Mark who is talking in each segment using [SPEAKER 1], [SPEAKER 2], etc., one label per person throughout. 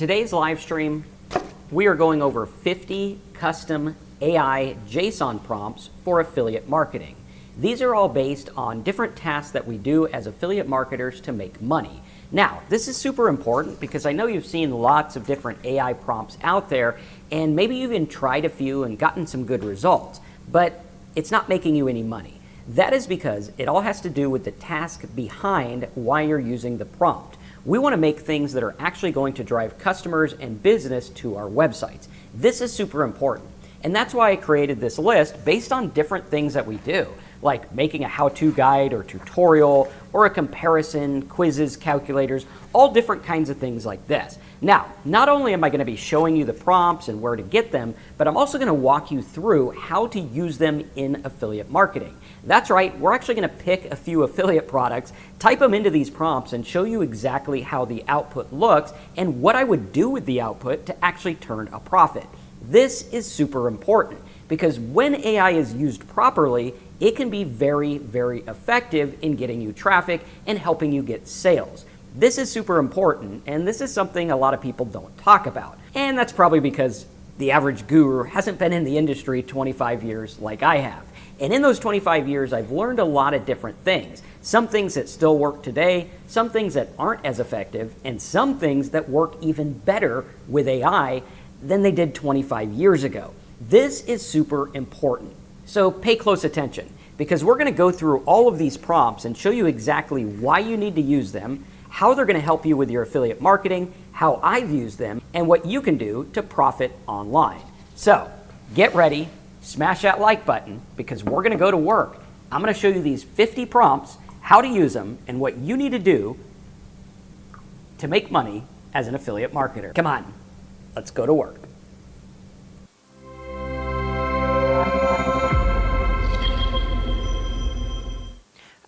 [SPEAKER 1] today's live stream, we are going over 50 custom AI JSON prompts for affiliate marketing. These are all based on different tasks that we do as affiliate marketers to make money. Now, this is super important because I know you've seen lots of different AI prompts out there, and maybe you've even tried a few and gotten some good results, but it's not making you any money. That is because it all has to do with the task behind why you're using the prompt. We want to make things that are actually going to drive customers and business to our websites. This is super important. And that's why I created this list based on different things that we do, like making a how-to guide or tutorial or a comparison, quizzes, calculators, all different kinds of things like this. Now, not only am I going to be showing you the prompts and where to get them, but I'm also going to walk you through how to use them in affiliate marketing. That's right, we're actually going to pick a few affiliate products, type them into these prompts, and show you exactly how the output looks and what I would do with the output to actually turn a profit. This is super important because when AI is used properly, it can be very, very effective in getting you traffic and helping you get sales. This is super important, and this is something a lot of people don't talk about. And that's probably because the average guru hasn't been in the industry 25 years like I have. And in those 25 years, I've learned a lot of different things. Some things that still work today, some things that aren't as effective, and some things that work even better with AI than they did 25 years ago. This is super important. So pay close attention because we're going to go through all of these prompts and show you exactly why you need to use them, how they're going to help you with your affiliate marketing, how I've used them, and what you can do to profit online. So get ready, smash that like button because we're going to go to work. I'm going to show you these 50 prompts, how to use them, and what you need to do to make money as an affiliate marketer. Come on, let's go to work.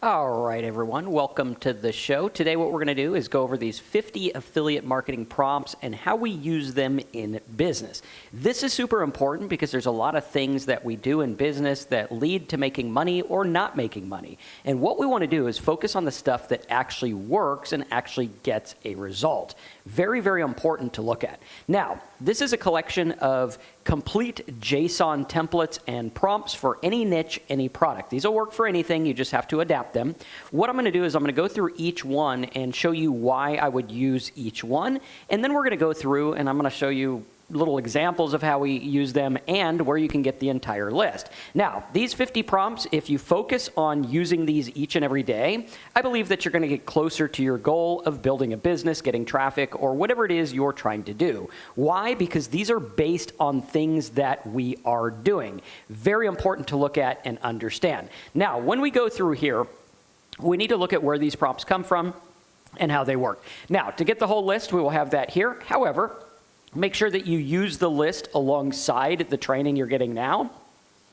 [SPEAKER 1] All right, everyone, welcome to the show. Today what we're going to do is go over these 50 affiliate marketing prompts and how we use them in business. This is super important because there's a lot of things that we do in business that lead to making money or not making money. And what we want to do is focus on the stuff that actually works and actually gets a result. Very, very important to look at. Now, this is a collection of complete JSON templates and prompts for any niche, any product. These will work for anything, you just have to adapt them. What I'm going to do is I'm going to go through each one and show you why I would use each one, and then we're going to go through and I'm going to show you little examples of how we use them and where you can get the entire list. Now, these 50 prompts, if you focus on using these each and every day, I believe that you're going to get closer to your goal of building a business, getting traffic, or whatever it is you're trying to do. Why? Because these are based on things that we are doing. Very important to look at and understand. Now, when we go through here, we need to look at where these prompts come from and how they work. Now, to get the whole list, we will have that here. However, make sure that you use the list alongside the training you're getting now,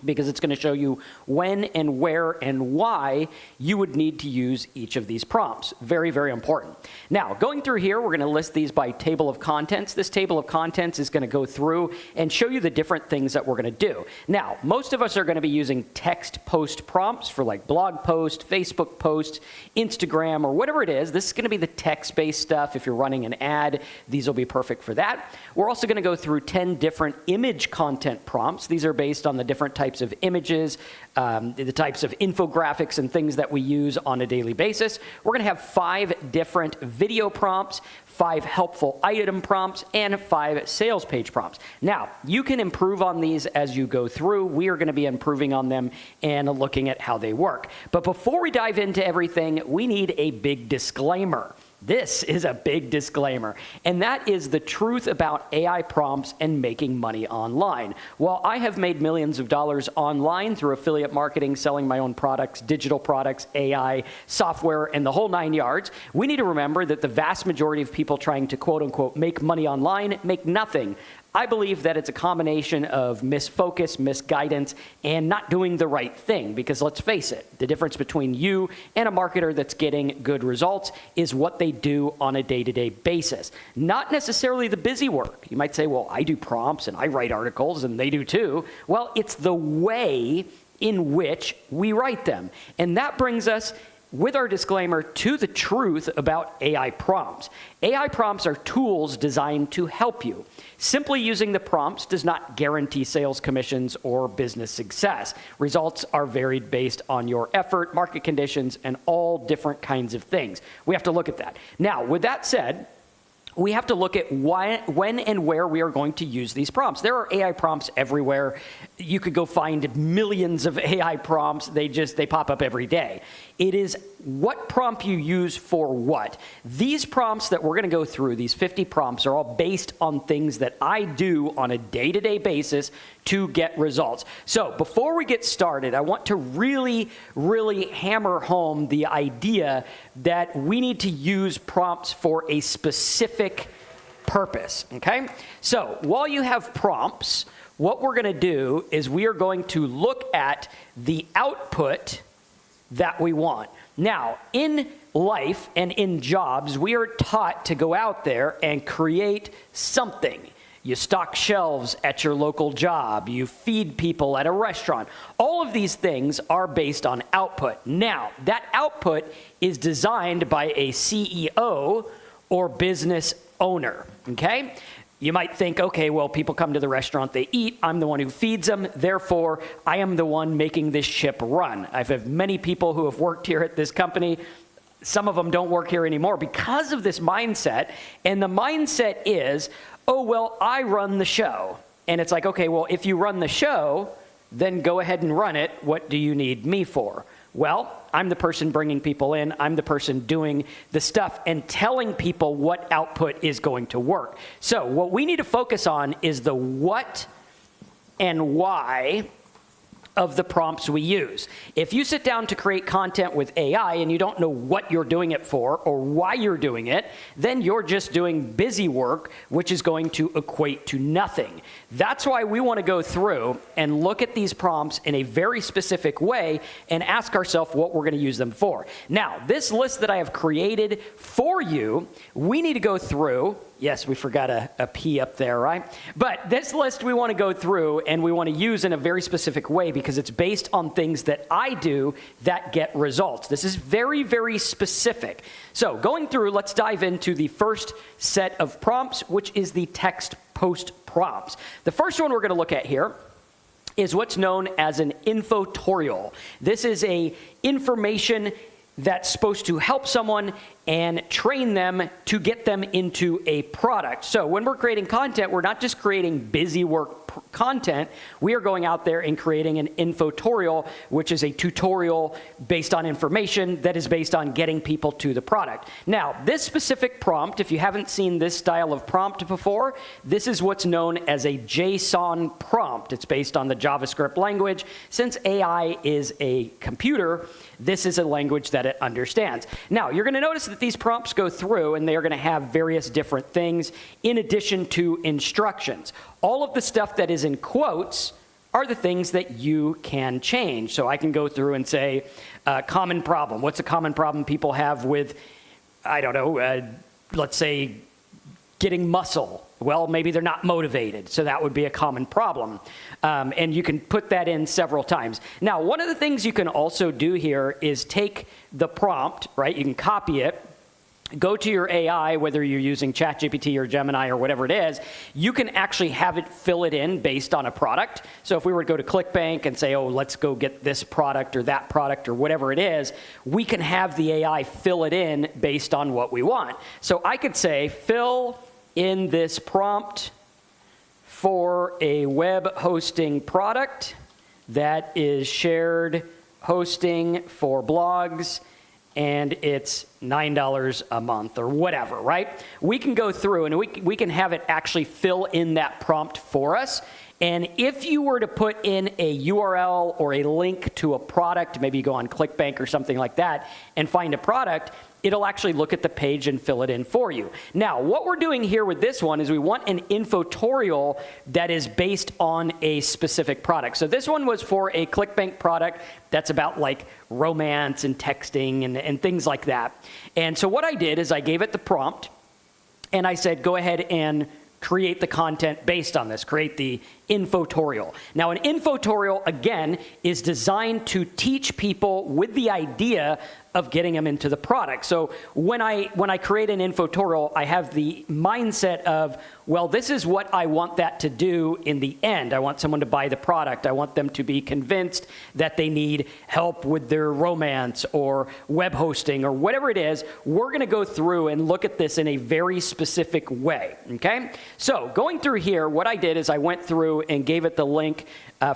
[SPEAKER 1] because it's going to show you when and where and why you would need to use each of these prompts. Very, very important. Now, going through here, we're going to list these by table of contents. This table of contents is going to go through and show you the different things that we're going to do. Now, most of us are going to be using text post prompts for like blog post, Facebook post, Instagram, or whatever it is. This is going to be the text-based stuff. If you're running an ad, these will be perfect for that. We're also going to go through 10 different image content prompts. These are based on the different types of images, the types of infographics and things that we use on a daily basis. We're going to have 5 different video prompts, 5 helpful item prompts, and 5 sales page prompts. Now, you can improve on these as you go through. We are going to be improving on them and looking at how they work. But before we dive into everything, we need a big disclaimer. This is a big disclaimer, and that is the truth about AI prompts and making money online. While I have made millions of dollars online through affiliate marketing, selling my own products, digital products, AI, software, and the whole 9 yards, we need to remember that the vast majority of people trying to quote-unquote make money online make nothing. I believe that it's a combination of misfocus, misguidance, and not doing the right thing. Because let's face it, the difference between you and a marketer that's getting good results is what they do on a day-to-day basis. Not necessarily the busy work. You might say, well, I do prompts and I write articles and they do too. Well, it's the way in which we write them. And that brings us with our disclaimer, to the truth about AI prompts. AI prompts are tools designed to help you. Simply using the prompts does not guarantee sales commissions or business success. Results are varied based on your effort, market conditions, and all different kinds of things. We have to look at that. Now, with that said, we have to look at when and where we are going to use these prompts. There are AI prompts everywhere. You could go find millions of AI prompts. They pop up every day. It is what prompt you use for what. These prompts that we're going to go through, these 50 prompts, are all based on things that I do on a day-to-day basis to get results. So before we get started, I want to really, really hammer home the idea that we need to use prompts for a specific purpose, okay? So while you have prompts, what we're going to do is we are going to look at the output that we want. Now, in life and in jobs, we are taught to go out there and create something. You stock shelves at your local job. You feed people at a restaurant. All of these things are based on output. Now, that output is designed by a CEO or business owner, okay? You might think, okay, well, people come to the restaurant, they eat, I'm the one who feeds them, therefore, I am the one making this ship run. I've had many people who have worked here at this company. Some of them don't work here anymore because of this mindset, and the mindset is, oh, well, I run the show. And it's like, okay, well, if you run the show, then go ahead and run it. What do you need me for? Well, I'm the person bringing people in. I'm the person doing the stuff and telling people what output is going to work. So what we need to focus on is the what and why of the prompts we use. If you sit down to create content with AI and you don't know what you're doing it for or why you're doing it, then you're just doing busy work, which is going to equate to nothing. That's why we want to go through and look at these prompts in a very specific way and ask ourselves what we're going to use them for. Now, this list that I have created for you, we need to go through. Yes, we forgot a P up there, right? But this list we want to go through and we want to use in a very specific way because it's based on things that I do that get results. This is very, very specific. So going through, let's dive into the first set of prompts, which is the text post prompts. The first one we're going to look at here is what's known as an Infotorial. This is a information that's supposed to help someone and train them to get them into a product. So when we're creating content, we're not just creating busy work content, we are going out there and creating an Infotorial, which is a tutorial based on information that is based on getting people to the product. Now, this specific prompt, if you haven't seen this style of prompt before, this is what's known as a JSON prompt. It's based on the JavaScript language. Since AI is a computer, this is a language that it understands. Now, you're going to notice that these prompts go through and they are going to have various different things in addition to instructions. All of the stuff that is in quotes are the things that you can change. So I can go through and say, common problem. What's a common problem people have with, I don't know, let's say getting muscle? Well, maybe they're not motivated, so that would be a common problem. And you can put that in several times. Now, one of the things you can also do here is take the prompt, right? You can copy it, go to your AI, whether you're using ChatGPT or Gemini or whatever it is, you can actually have it fill it in based on a product. So if we were to go to ClickBank and say, oh, let's go get this product or that product or whatever it is, we can have the AI fill it in based on what we want. So I could say, fill in this prompt for a web hosting product that is shared hosting for blogs, and it's $9 a month or whatever, right? We can go through and we can have it actually fill in that prompt for us. And if you were to put in a URL or a link to a product, maybe you go on ClickBank or something like that and find a product, it'll actually look at the page and fill it in for you. Now, what we're doing here with this one is we want an Infotorial that is based on a specific product. So this one was for a ClickBank product that's about like romance and texting and things like that. And so what I did is I gave it the prompt and I said, go ahead and create the content based on this, create the Infotorial. Now, an Infotorial, again, is designed to teach people with the idea of getting them into the product. So when I create an Infotorial, I have the mindset of, well, this is what I want that to do in the end. I want someone to buy the product. I want them to be convinced that they need help with their romance or web hosting or whatever it is. We're going to go through and look at this in a very specific way, okay? So going through here, what I did is I went through and gave it the link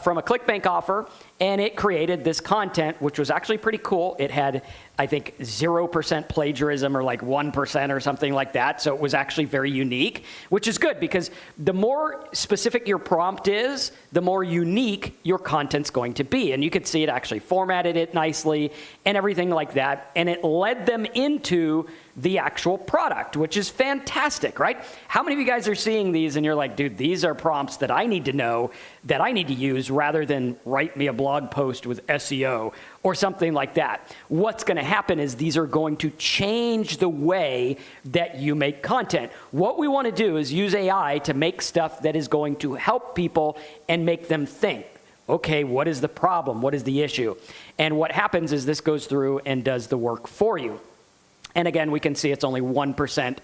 [SPEAKER 1] from a ClickBank offer, and it created this content, which was actually pretty cool. It had, I think, 0% plagiarism or like 1% or something like that. So it was actually very unique, which is good because the more specific your prompt is, the more unique your content's going to be. And you could see it actually formatted it nicely and everything like that. And it led them into the actual product, which is fantastic, right? How many of you guys are seeing these and you're like, dude, these are prompts that I need to know, that I need to use rather than write me a blog post with SEO or something like that? What's going to happen is these are going to change the way that you make content. What we want to do is use AI to make stuff that is going to help people and make them think, okay, what is the problem? What is the issue? And what happens is this goes through and does the work for you. And again, we can see it's only 1%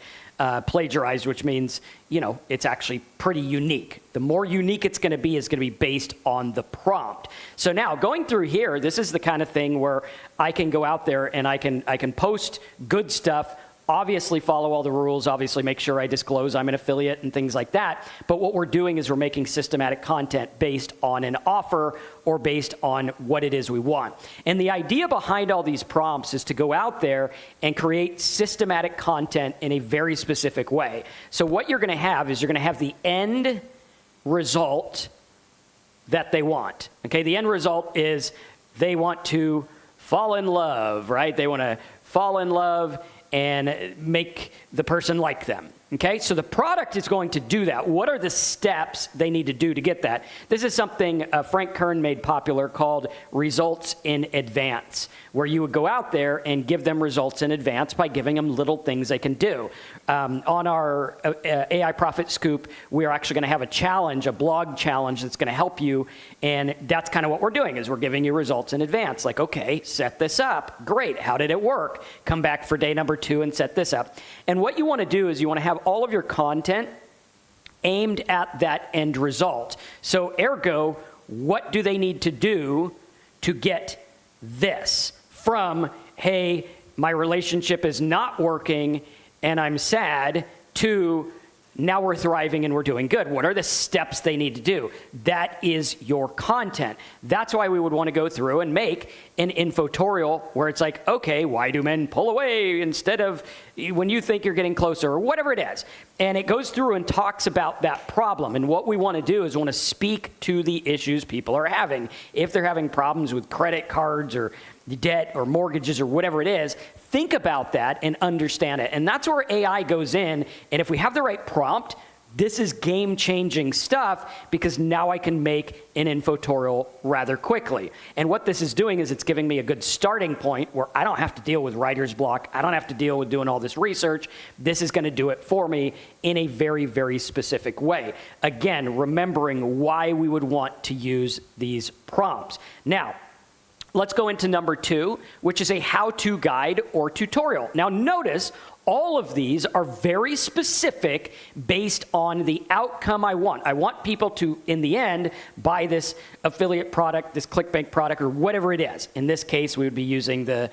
[SPEAKER 1] plagiarized, which means, you know, it's actually pretty unique. The more unique it's going to be is going to be based on the prompt. So now going through here, this is the kind of thing where I can go out there and I can post good stuff, obviously follow all the rules, obviously make sure I disclose I'm an affiliate and things like that. But what we're doing is we're making systematic content based on an offer or based on what it is we want. And the idea behind all these prompts is to go out there and create systematic content in a very specific way. So what you're going to have is you're going to have the end result that they want. Okay, the end result is they want to fall in love, right? They want to fall in love and make the person like them. Okay, so the product is going to do that. What are the steps they need to do to get that? This is something Frank Kern made popular called results in advance, where you would go out there and give them results in advance by giving them little things they can do. On our AI Profit Scoop, we are actually going to have a challenge, a blog challenge that's going to help you, and that's kind of what we're doing is we're giving you results in advance. Like, okay, set this up. Great. How did it work? Come back for day number 2 and set this up. And what you want to do is you want to have all of your content aimed at that end result. So ergo, what do they need to do to get this from, hey, my relationship is not working and I'm sad, to now we're thriving and we're doing good? What are the steps they need to do? That is your content. That's why we would want to go through and make an Infotorial where it's like, okay, why do men pull away instead of when you think you're getting closer, or whatever it is. And it goes through and talks about that problem. And what we want to do is we want to speak to the issues people are having. If they're having problems with credit cards or debt or mortgages or whatever it is, think about that and understand it. And that's where AI goes in. And if we have the right prompt, this is game-changing stuff because now I can make an Infotorial rather quickly. And what this is doing is it's giving me a good starting point where I don't have to deal with writer's block. I don't have to deal with doing all this research. This is going to do it for me in a very, very specific way. Again, remembering why we would want to use these prompts. Now, let's go into number 2, which is a how-to guide or tutorial. Now notice all of these are very specific based on the outcome I want. I want people to, in the end, buy this affiliate product, this ClickBank product, or whatever it is. In this case, we would be using the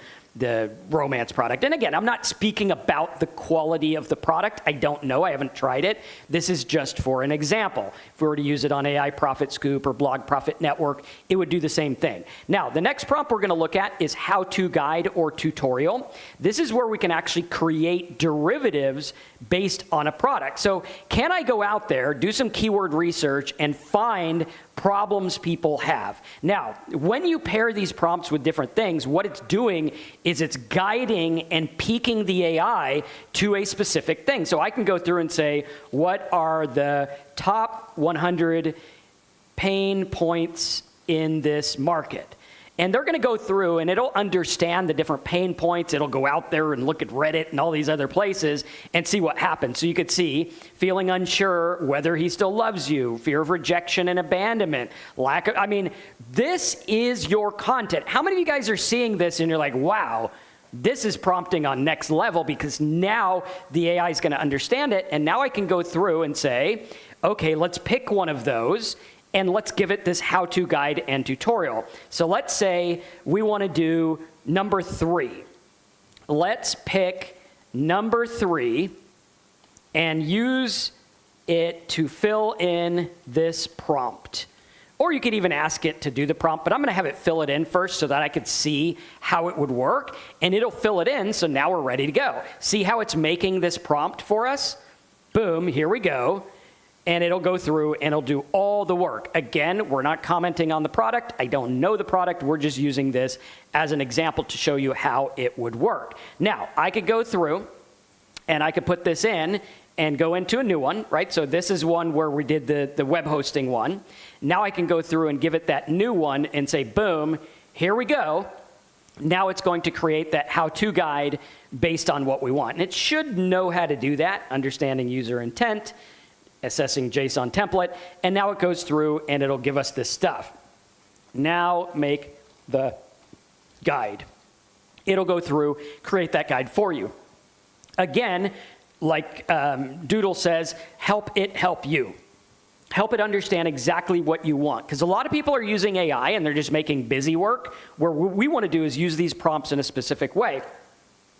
[SPEAKER 1] romance product. And again, I'm not speaking about the quality of the product. I don't know. I haven't tried it. This is just for an example. If we were to use it on AI Profit Scoop or Blog Profit Network, it would do the same thing. Now, the next prompt we're going to look at is how-to guide or tutorial. This is where we can actually create derivatives based on a product. So can I go out there, do some keyword research, and find problems people have? Now, when you pair these prompts with different things, what it's doing is it's guiding and peaking the AI to a specific thing. So I can go through and say, what are the top 100 pain points in this market? And they're going to go through and it'll understand the different pain points. It'll go out there and look at Reddit and all these other places and see what happens. So you could see feeling unsure whether he still loves you, fear of rejection and abandonment, lack of, I mean, this is your content. How many of you guys are seeing this and you're like, wow, this is prompting on next level, because now the AI is going to understand it. And now I can go through and say, okay, let's pick one of those and let's give it this how-to guide and tutorial. So let's say we want to do number 3. Let's pick number 3 and use it to fill in this prompt. Or you could even ask it to do the prompt, but I'm going to have it fill it in first so that I could see how it would work, and it'll fill it in, so now we're ready to go. See how it's making this prompt for us? Boom, here we go. And it'll go through and it'll do all the work. Again, we're not commenting on the product. I don't know the product. We're just using this as an example to show you how it would work. Now, I could go through and I could put this in and go into a new one, right? So this is one where we did the web hosting one. Now I can go through and give it that new one and say, boom, here we go. Now it's going to create that how-to guide based on what we want. And it should know how to do that, understanding user intent, assessing JSON template, and now it goes through and it'll give us this stuff. Now make the guide. It'll go through, create that guide for you. Again, like Doodle says, help it help you. Help it understand exactly what you want. Because a lot of people are using AI and they're just making busy work, where what we want to do is use these prompts in a specific way.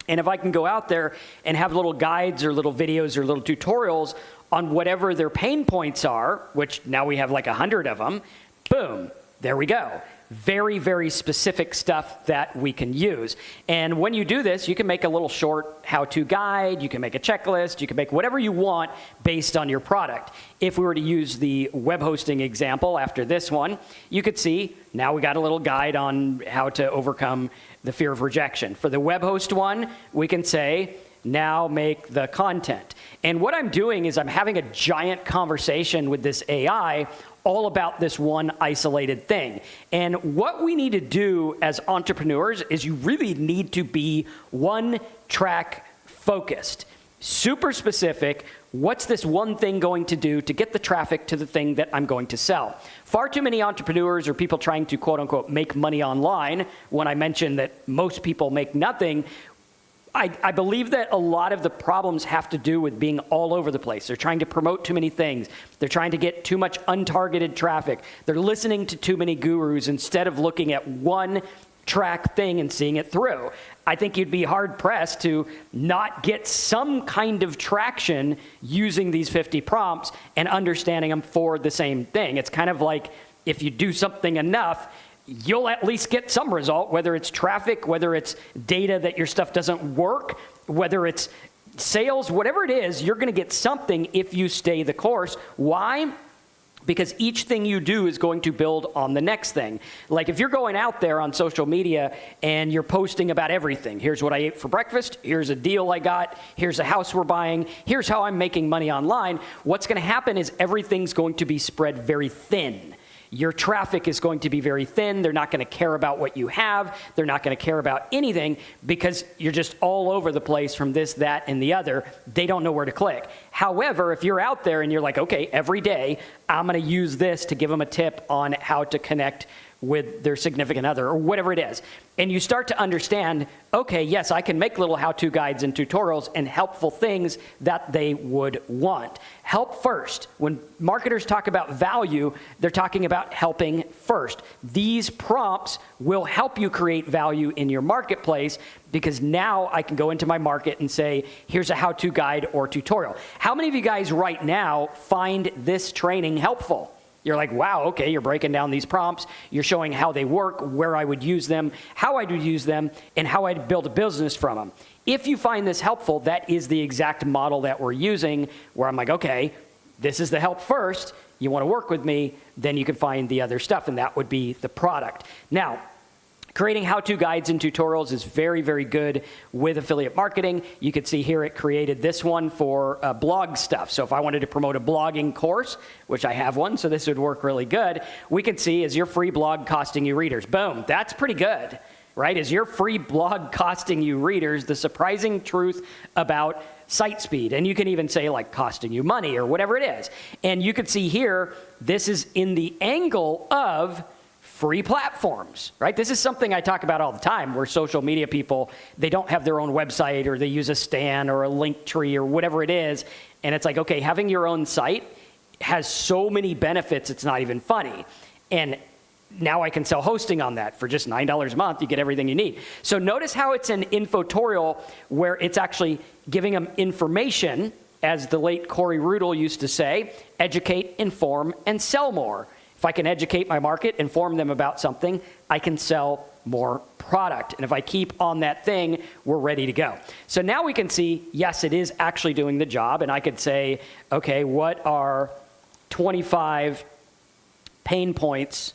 [SPEAKER 1] And if I can go out there and have little guides or little videos or little tutorials on whatever their pain points are, which now we have like 100 of them, boom, there we go. Very, very specific stuff that we can use. And when you do this, you can make a little short how-to guide, you can make a checklist, you can make whatever you want based on your product. If we were to use the web hosting example after this one, you could see now we got a little guide on how to overcome the fear of rejection. For the web host one, we can say, now make the content. And what I'm doing is I'm having a giant conversation with this AI all about this one isolated thing. And what we need to do as entrepreneurs is you really need to be one track focused, super specific. What's this one thing going to do to get the traffic to the thing that I'm going to sell? Far too many entrepreneurs or people trying to quote unquote make money online, when I mentioned that most people make nothing, I believe that a lot of the problems have to do with being all over the place. They're trying to promote too many things. They're trying to get too much untargeted traffic. They're listening to too many gurus instead of looking at one track thing and seeing it through. I think you'd be hard pressed to not get some kind of traction using these 50 prompts and understanding them for the same thing. It's kind of like if you do something enough, you'll at least get some result, whether it's traffic, whether it's data that your stuff doesn't work, whether it's sales, whatever it is, you're going to get something if you stay the course. Why? Because each thing you do is going to build on the next thing. Like if you're going out there on social media and you're posting about everything, here's what I ate for breakfast, here's a deal I got, here's a house we're buying, here's how I'm making money online, what's going to happen is everything's going to be spread very thin. Your traffic is going to be very thin. They're not going to care about what you have. They're not going to care about anything because you're just all over the place from this, that, and the other. They don't know where to click. However, if you're out there and you're like, okay, every day I'm going to use this to give them a tip on how to connect with their significant other or whatever it is. And you start to understand, okay, yes, I can make little how-to guides and tutorials and helpful things that they would want. Help first. When marketers talk about value, they're talking about helping first. These prompts will help you create value in your marketplace because now I can go into my market and say, here's a how-to guide or tutorial. How many of you guys right now find this training helpful? You're like, wow, okay, you're breaking down these prompts. You're showing how they work, where I would use them, how I would use them, and how I'd build a business from them. If you find this helpful, that is the exact model that we're using, where I'm like, okay, this is the help first. You want to work with me, then you can find the other stuff, and that would be the product. Now, Creating how-to guides and tutorials is very, very good with affiliate marketing. You can see here it created this one for blog stuff. So if I wanted to promote a blogging course, which I have one, so this would work really good, we can see, is your free blog costing you readers? Boom, that's pretty good, right? Is your free blog costing you readers? The surprising truth about site speed. And you can even say like costing you money or whatever it is. And you can see here, this is in the angle of free platforms, right? This is something I talk about all the time, where social media people, they don't have their own website, or they use a Stan or a link tree or whatever it is. And it's like, okay, having your own site has so many benefits, it's not even funny. And now I can sell hosting on that for just $9 a month. You get everything you need. So notice how it's an infotorial where it's actually giving them information, as the late Corey Rudel used to say, educate, inform, and sell more. If I can educate my market, inform them about something, I can sell more product. And if I keep on that thing, we're ready to go. So now we can see, yes, it is actually doing the job. And I could say, okay, what are 25 pain points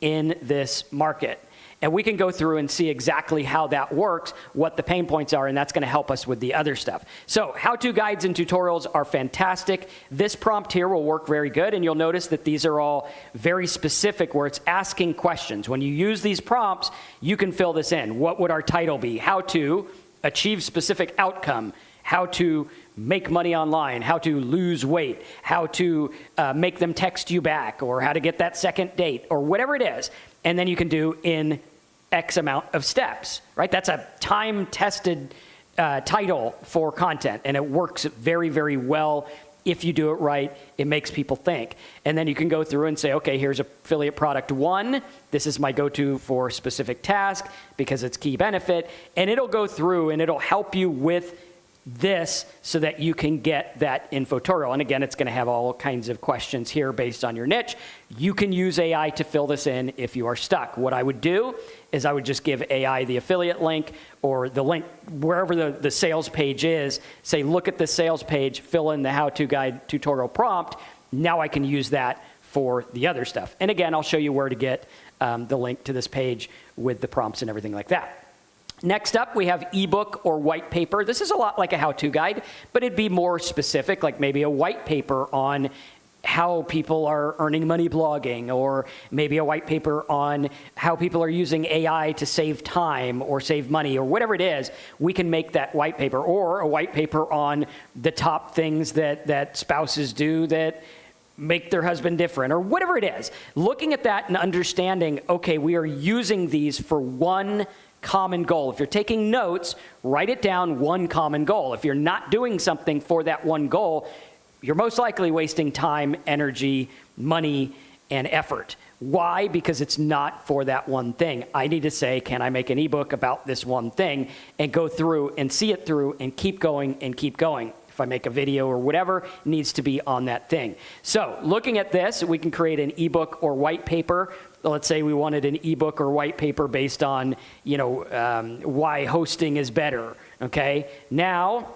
[SPEAKER 1] in this market? And we can go through and see exactly how that works, what the pain points are, and that's going to help us with the other stuff. So how-to guides and tutorials are fantastic. This prompt here will work very good, and you'll notice that these are all very specific, where it's asking questions. When you use these prompts, you can fill this in. What would our title be? How to achieve specific outcome, how to make money online, how to lose weight, how to make them text you back, or how to get that second date, or whatever it is. And then you can do in X amount of steps, right? That's a time-tested title for content, and it works very, very well. If you do it right, it makes people think. And then you can go through and say, okay, here's affiliate product 1. This is my go-to for specific task because it's key benefit. And it'll go through and it'll help you with this so that you can get that infotorial. And again, it's going to have all kinds of questions here based on your niche. You can use AI to fill this in if you are stuck. What I would do is I would just give AI the affiliate link, or the link wherever the sales page is, say, look at the sales page, fill in the how-to guide tutorial prompt. Now I can use that for the other stuff. And again, I'll show you where to get the link to this page with the prompts and everything like that. Next up, we have ebook or white paper. This is a lot like a how-to guide, but it'd be more specific, like maybe a white paper on how people are earning money blogging, or maybe a white paper on how people are using AI to save time or save money, or whatever it is. We can make that white paper, or a white paper on the top things that spouses do that make their husband different, or whatever it is. Looking at that and understanding, okay, we are using these for one common goal. If you're taking notes, write it down, one common goal. If you're not doing something for that one goal, you're most likely wasting time, energy, money, and effort. Why? Because it's not for that one thing. I need to say, can I make an ebook about this one thing, and go through and see it through and keep going and keep going. If I make a video or whatever, it needs to be on that thing. So looking at this, we can create an ebook or white paper. Let's say we wanted an ebook or white paper based on, why hosting is better, okay? Now,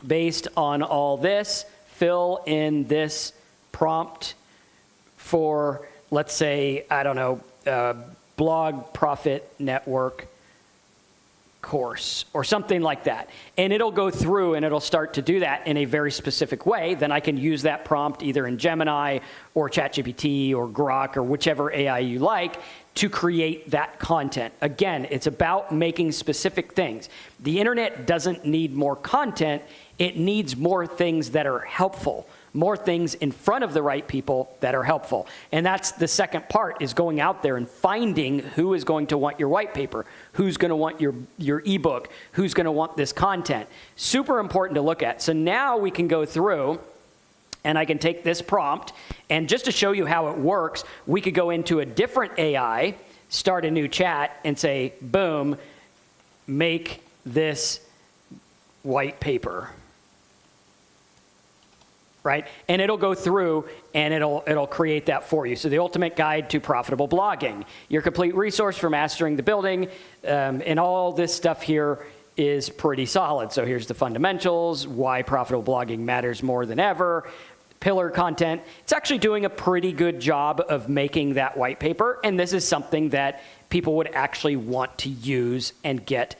[SPEAKER 1] based on all this, fill in this prompt for, let's say, I don't know, Blog Profit Network course or something like that. And it'll go through and it'll start to do that in a very specific way. Then I can use that prompt either in Gemini or ChatGPT or Grok or whichever AI you like to create that content. Again, it's about making specific things. The internet doesn't need more content. It needs more things that are helpful, more things in front of the right people that are helpful. And that's the second part, is going out there and finding who is going to want your white paper, who's going to want your ebook, who's going to want this content. Super important to look at. So now we can go through and I can take this prompt, and just to show you how it works, we could go into a different AI, start a new chat, and say, boom, make this white paper. Right? And it'll go through and it'll create that for you. So the ultimate guide to profitable blogging, your complete resource for mastering the building, and all this stuff here is pretty solid. So here's the fundamentals, why profitable blogging matters more than ever, pillar content. It's actually doing a pretty good job of making that white paper. And this is something that people would actually want to use and get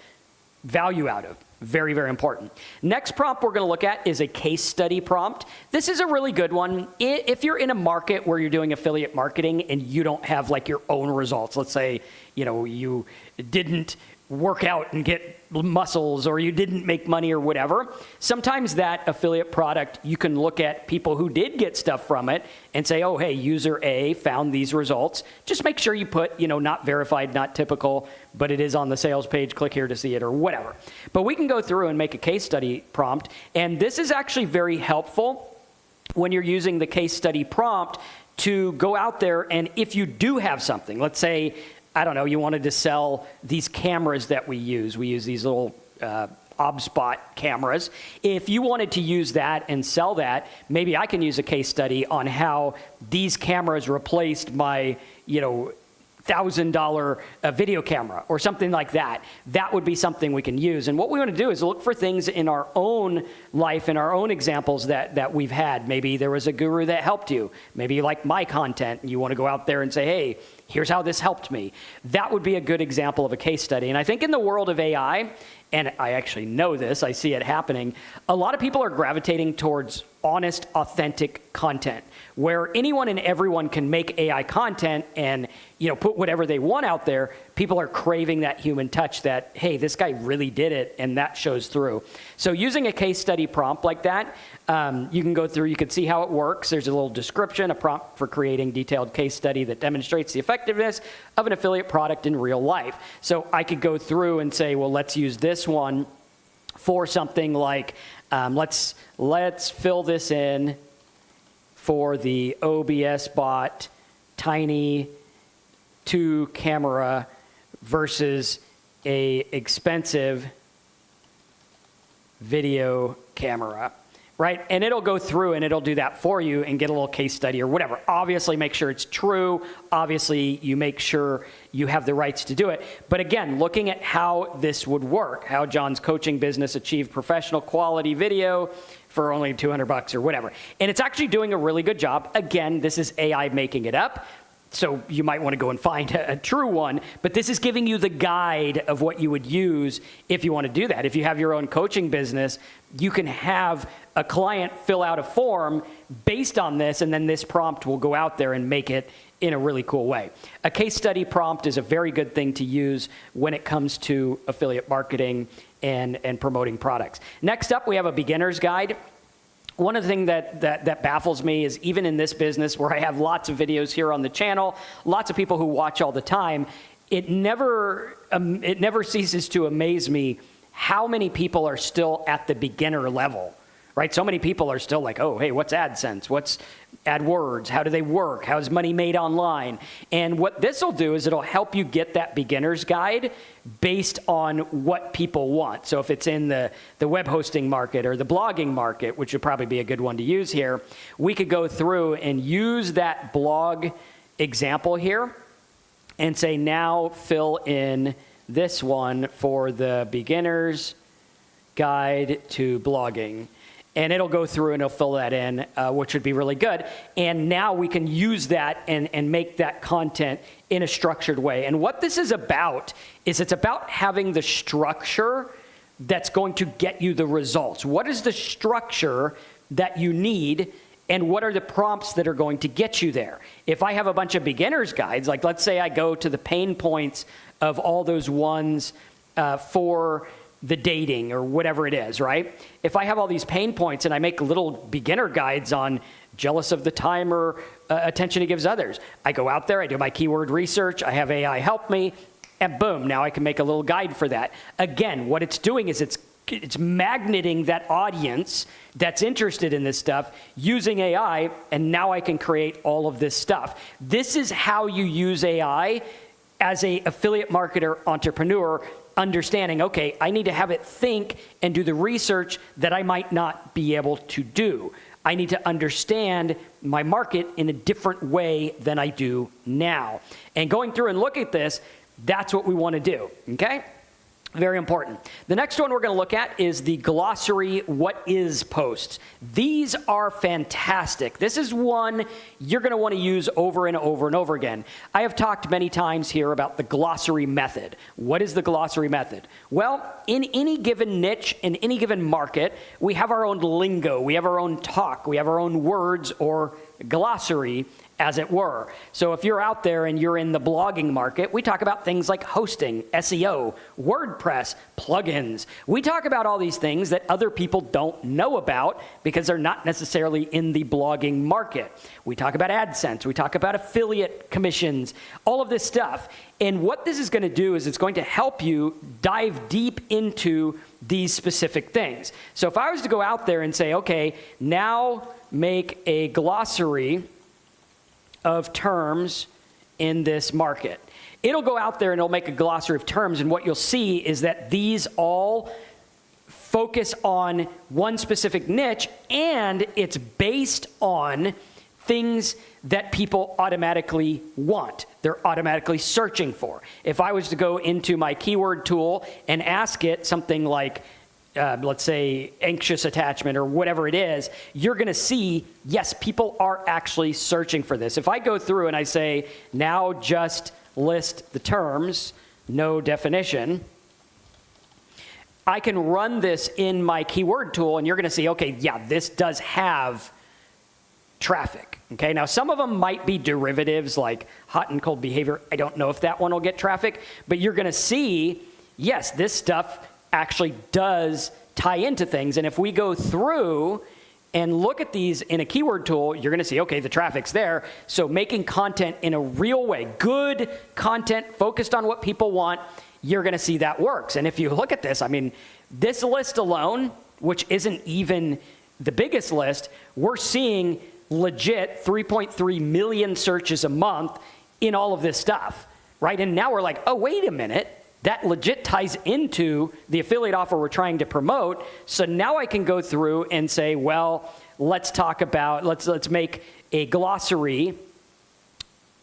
[SPEAKER 1] value out of. Very, very important. Next prompt we're going to look at is a case study prompt. This is a really good one. If you're in a market where you're doing affiliate marketing and you don't have like your own results, let's say, you didn't work out and get muscles, or you didn't make money or whatever, sometimes that affiliate product, you can look at people who did get stuff from it and say, oh, hey, user A found these results. Just make sure you put, not verified, not typical, but it is on the sales page, click here to see it, or whatever. But we can go through and make a case study prompt, and this is actually very helpful when you're using the case study prompt to go out there, and if you do have something, let's say, I don't know, you wanted to sell these cameras that we use. We use these little ObSpot cameras. If you wanted to use that and sell that, maybe I can use a case study on how these cameras replaced my, $1,000 video camera or something like that. That would be something we can use. And what we want to do is look for things in our own life, in our own examples that we've had. Maybe there was a guru that helped you. Maybe you like my content and you want to go out there and say, hey, here's how this helped me. That would be a good example of a case study. And I think in the world of AI, and I actually know this, I see it happening, a lot of people are gravitating towards honest, authentic content, where anyone and everyone can make AI content and put whatever they want out there. People are craving that human touch that, hey, this guy really did it, and that shows through. So using a case study prompt like that, you can go through, you can see how it works. There's a little description, a prompt for creating detailed case study that demonstrates the effectiveness of an affiliate product in real life. So I could go through and say, well, let's use this one for something like, let's fill this in for the OBS bot tiny 2 camera versus a expensive video camera, right? And it'll go through and it'll do that for you and get a little case study or whatever. Obviously, make sure it's true. Obviously, you make sure you have the rights to do it. But again, looking at how this would work, how John's coaching business achieved professional quality video for only $200 or whatever. And it's actually doing a really good job. Again, this is AI making it up. So you might want to go and find a true one, but this is giving you the guide of what you would use if you want to do that. If you have your own coaching business, you can have a client fill out a form based on this, and then this prompt will go out there and make it in a really cool way. A case study prompt is a very good thing to use when it comes to affiliate marketing and promoting products. Next up, we have a beginner's guide. One of the things that baffles me is even in this business where I have lots of videos here on the channel, lots of people who watch all the time, it never ceases to amaze me how many people are still at the beginner level, right? So many people are still like, oh, hey, what's AdSense? What's AdWords? How do they work? How is money made online? And what this will do is it'll help you get that beginner's guide based on what people want. So if it's in the web hosting market or the blogging market, which would probably be a good one to use here, we could go through and use that blog example here and say, now fill in this one for the beginner's guide to blogging. And it'll go through and it'll fill that in, which would be really good. And now we can use that and make that content in a structured way. And what this is about is it's about having the structure that's going to get you the results. What is the structure that you need, and what are the prompts that are going to get you there? If I have a bunch of beginner's guides, like let's say I go to the pain points of all those ones for the dating or whatever it is, right? If I have all these pain points and I make little beginner guides on jealous of the time or attention he gives others, I go out there, I do my keyword research, I have AI help me, and boom, now I can make a little guide for that. Again, what it's doing is it's magneting that audience that's interested in this stuff using AI, and now I can create all of this stuff. This is how you use AI as an affiliate marketer, entrepreneur, understanding, okay, I need to have it think and do the research that I might not be able to do. I need to understand my market in a different way than I do now. And going through and looking at this, that's what we want to do, okay? Very important. The next one we're going to look at is the glossary what is posts. These are fantastic. This is one you're going to want to use over and over and over again. I have talked many times here about the glossary method. What is the glossary method? Well, in any given niche, in any given market, we have our own lingo, we have our own talk, we have our own words or glossary, as it were. So if you're out there and you're in the blogging market, we talk about things like hosting, SEO, WordPress, plugins. We talk about all these things that other people don't know about because they're not necessarily in the blogging market. We talk about AdSense, we talk about affiliate commissions, all of this stuff. And what this is going to do is it's going to help you dive deep into these specific things. So if I was to go out there and say, okay, now make a glossary of terms in this market. It'll go out there and it'll make a glossary of terms, and what you'll see is that these all focus on one specific niche, and it's based on things that people automatically want. They're automatically searching for. If I was to go into my keyword tool and ask it something like, let's say anxious attachment or whatever it is, you're going to see, yes, people are actually searching for this. If I go through and I say, now just list the terms, no definition, I can run this in my keyword tool and you're going to see, okay, yeah, this does have traffic. Okay, now some of them might be derivatives like hot and cold behavior. I don't know if that one will get traffic, but you're going to see, yes, this stuff actually does tie into things. And if we go through and look at these in a keyword tool, you're going to see, okay, the traffic's there. So making content in a real way, good content focused on what people want, you're going to see that works. And if you look at this, I mean, this list alone, which isn't even the biggest list, we're seeing legit 3.3 million searches a month in all of this stuff, right? And now we're like, oh, wait a minute. That legit ties into the affiliate offer we're trying to promote. So now I can go through and say, well, let's talk about, let's make a glossary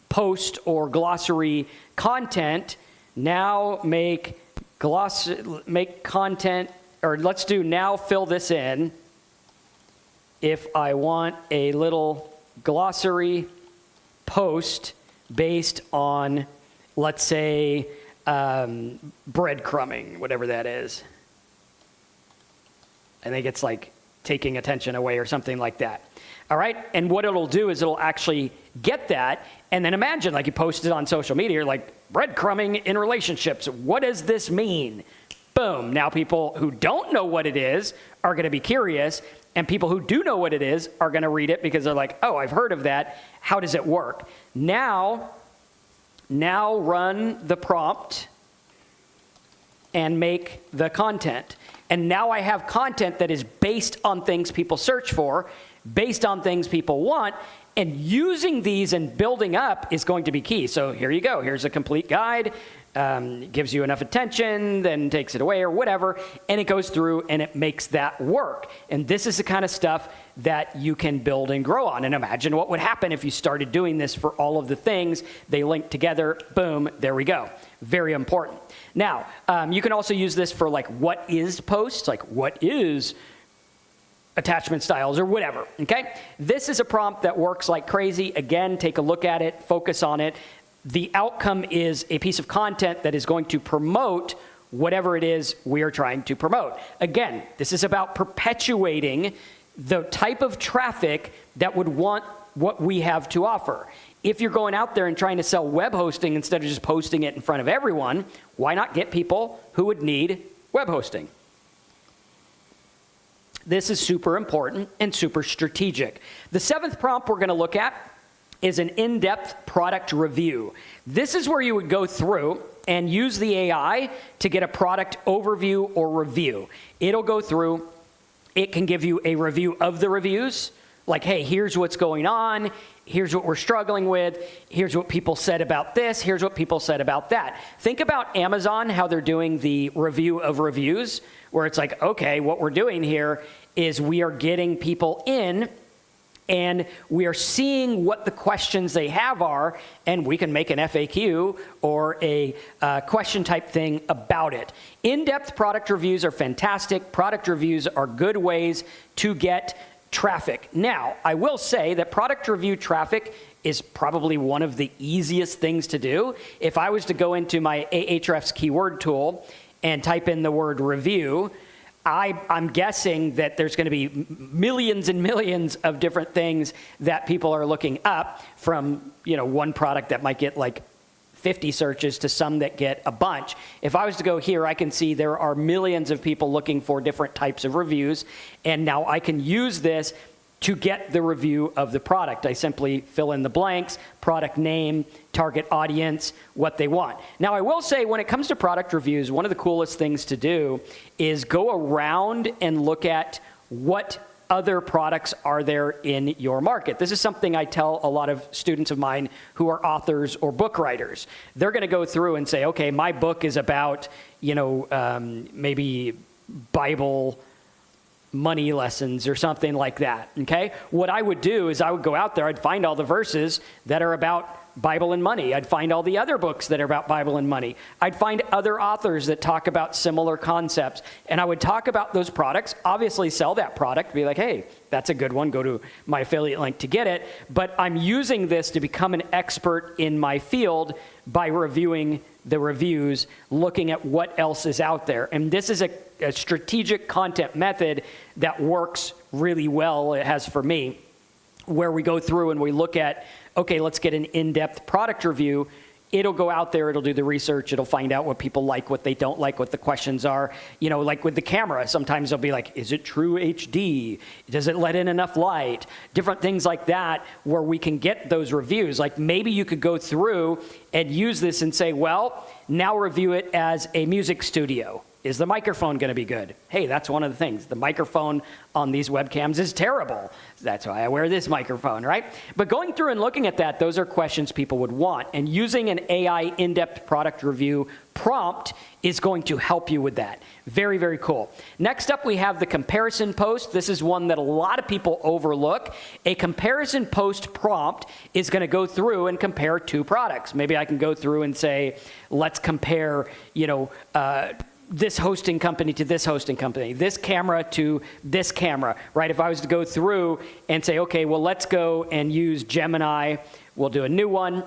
[SPEAKER 1] post or glossary content. Now make content, or let's do now fill this in. If I want a little glossary post based on, let's say, breadcrumbing, whatever that is. I think it's like taking attention away or something like that. All right, and what it'll do is it'll actually get that, and then imagine like you post it on social media, you're like, breadcrumbing in relationships, what does this mean? Boom, now people who don't know what it is are gonna be curious, and people who do know what it is are gonna read it because they're like, oh, I've heard of that, how does it work? Now run the prompt and make the content. And now I have content that is based on things people search for, based on things people want, and using these and building up is going to be key. So here you go. Here's a complete guide. Gives you enough attention, then takes it away or whatever, and it goes through and it makes that work. And this is the kind of stuff that you can build and grow on. And imagine what would happen if you started doing this for all of the things. They link together, boom, there we go. Very important. Now, you can also use this for like what is posts, like what is attachment styles or whatever, okay? This is a prompt that works like crazy. Again, take a look at it, focus on it. The outcome is a piece of content that is going to promote whatever it is we are trying to promote. Again, this is about perpetuating the type of traffic that would want what we have to offer. If you're going out there and trying to sell web hosting instead of just posting it in front of everyone, why not get people who would need web hosting? This is super important and super strategic. The seventh prompt we're going to look at is an in-depth product review. This is where you would go through and use the AI to get a product overview or review. It'll go through, it can give you a review of the reviews, like, hey, here's what's going on, here's what we're struggling with, here's what people said about this, here's what people said about that. Think about Amazon, how they're doing the review of reviews, where it's like, okay, what we're doing here is we are getting people in and we are seeing what the questions they have are, and we can make an FAQ or a question type thing about it. In-depth product reviews are fantastic. Product reviews are good ways to get traffic. Now, I will say that product review traffic is probably one of the easiest things to do. If I was to go into my Ahrefs keyword tool and type in the word review, I'm guessing that there's going to be millions and millions of different things that people are looking up, from one product that might get like 50 searches to some that get a bunch. If I was to go here, I can see there are millions of people looking for different types of reviews, and now I can use this to get the review of the product. I simply fill in the blanks, product name, target audience, what they want. Now, I will say, when it comes to product reviews, one of the coolest things to do is go around and look at what other products are there in your market. This is something I tell a lot of students of mine who are authors or book writers. They're going to go through and say, okay, my book is about, maybe Bible money lessons or something like that, okay? What I would do is I would go out there, I'd find all the verses that are about Bible and money. I'd find all the other books that are about Bible and money. I'd find other authors that talk about similar concepts, and I would talk about those products, obviously sell that product, be like, hey, that's a good one, go to my affiliate link to get it, but I'm using this to become an expert in my field by reviewing the reviews, looking at what else is out there. And this is a strategic content method that works really well, it has for me, where we go through and we look at, okay, let's get an in-depth product review. It'll go out there, it'll do the research, it'll find out what people like, what they don't like, what the questions are. Like with the camera, sometimes they'll be like, is it true HD? Does it let in enough light? Different things like that, where we can get those reviews. Like maybe you could go through and use this and say, well, now review it as a music studio. Is the microphone going to be good? Hey, that's one of the things. The microphone on these webcams is terrible. That's why I wear this microphone, right? But going through and looking at that, those are questions people would want. And using an AI in-depth product review prompt is going to help you with that. Very, very cool. Next up, we have the comparison post. This is one that a lot of people overlook. A comparison post prompt is going to go through and compare two products. Maybe I can go through and say, let's compare, this hosting company to this hosting company, this camera to this camera, right? If I was to go through and say, okay, well, let's go and use Gemini, we'll do a new one.